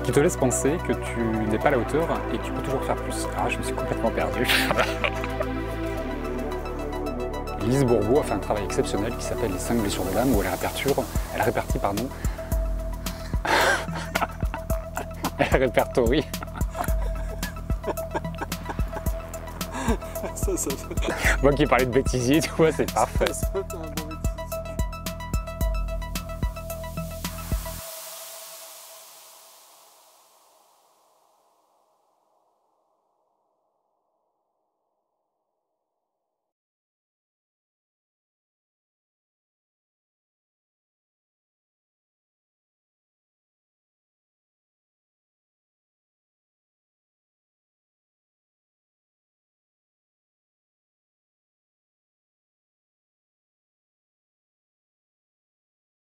Qui te laisse penser que tu n'es pas à la hauteur et que tu peux toujours faire plus. Ah, je me suis complètement perdu. Lise Bourbeau a fait un travail exceptionnel qui s'appelle Les 5 blessures de l'âme, où elle répertorie, elle répertorie Ça, Moi qui parlais de bêtisier, tu vois, c'est parfait. ça, c'est un bon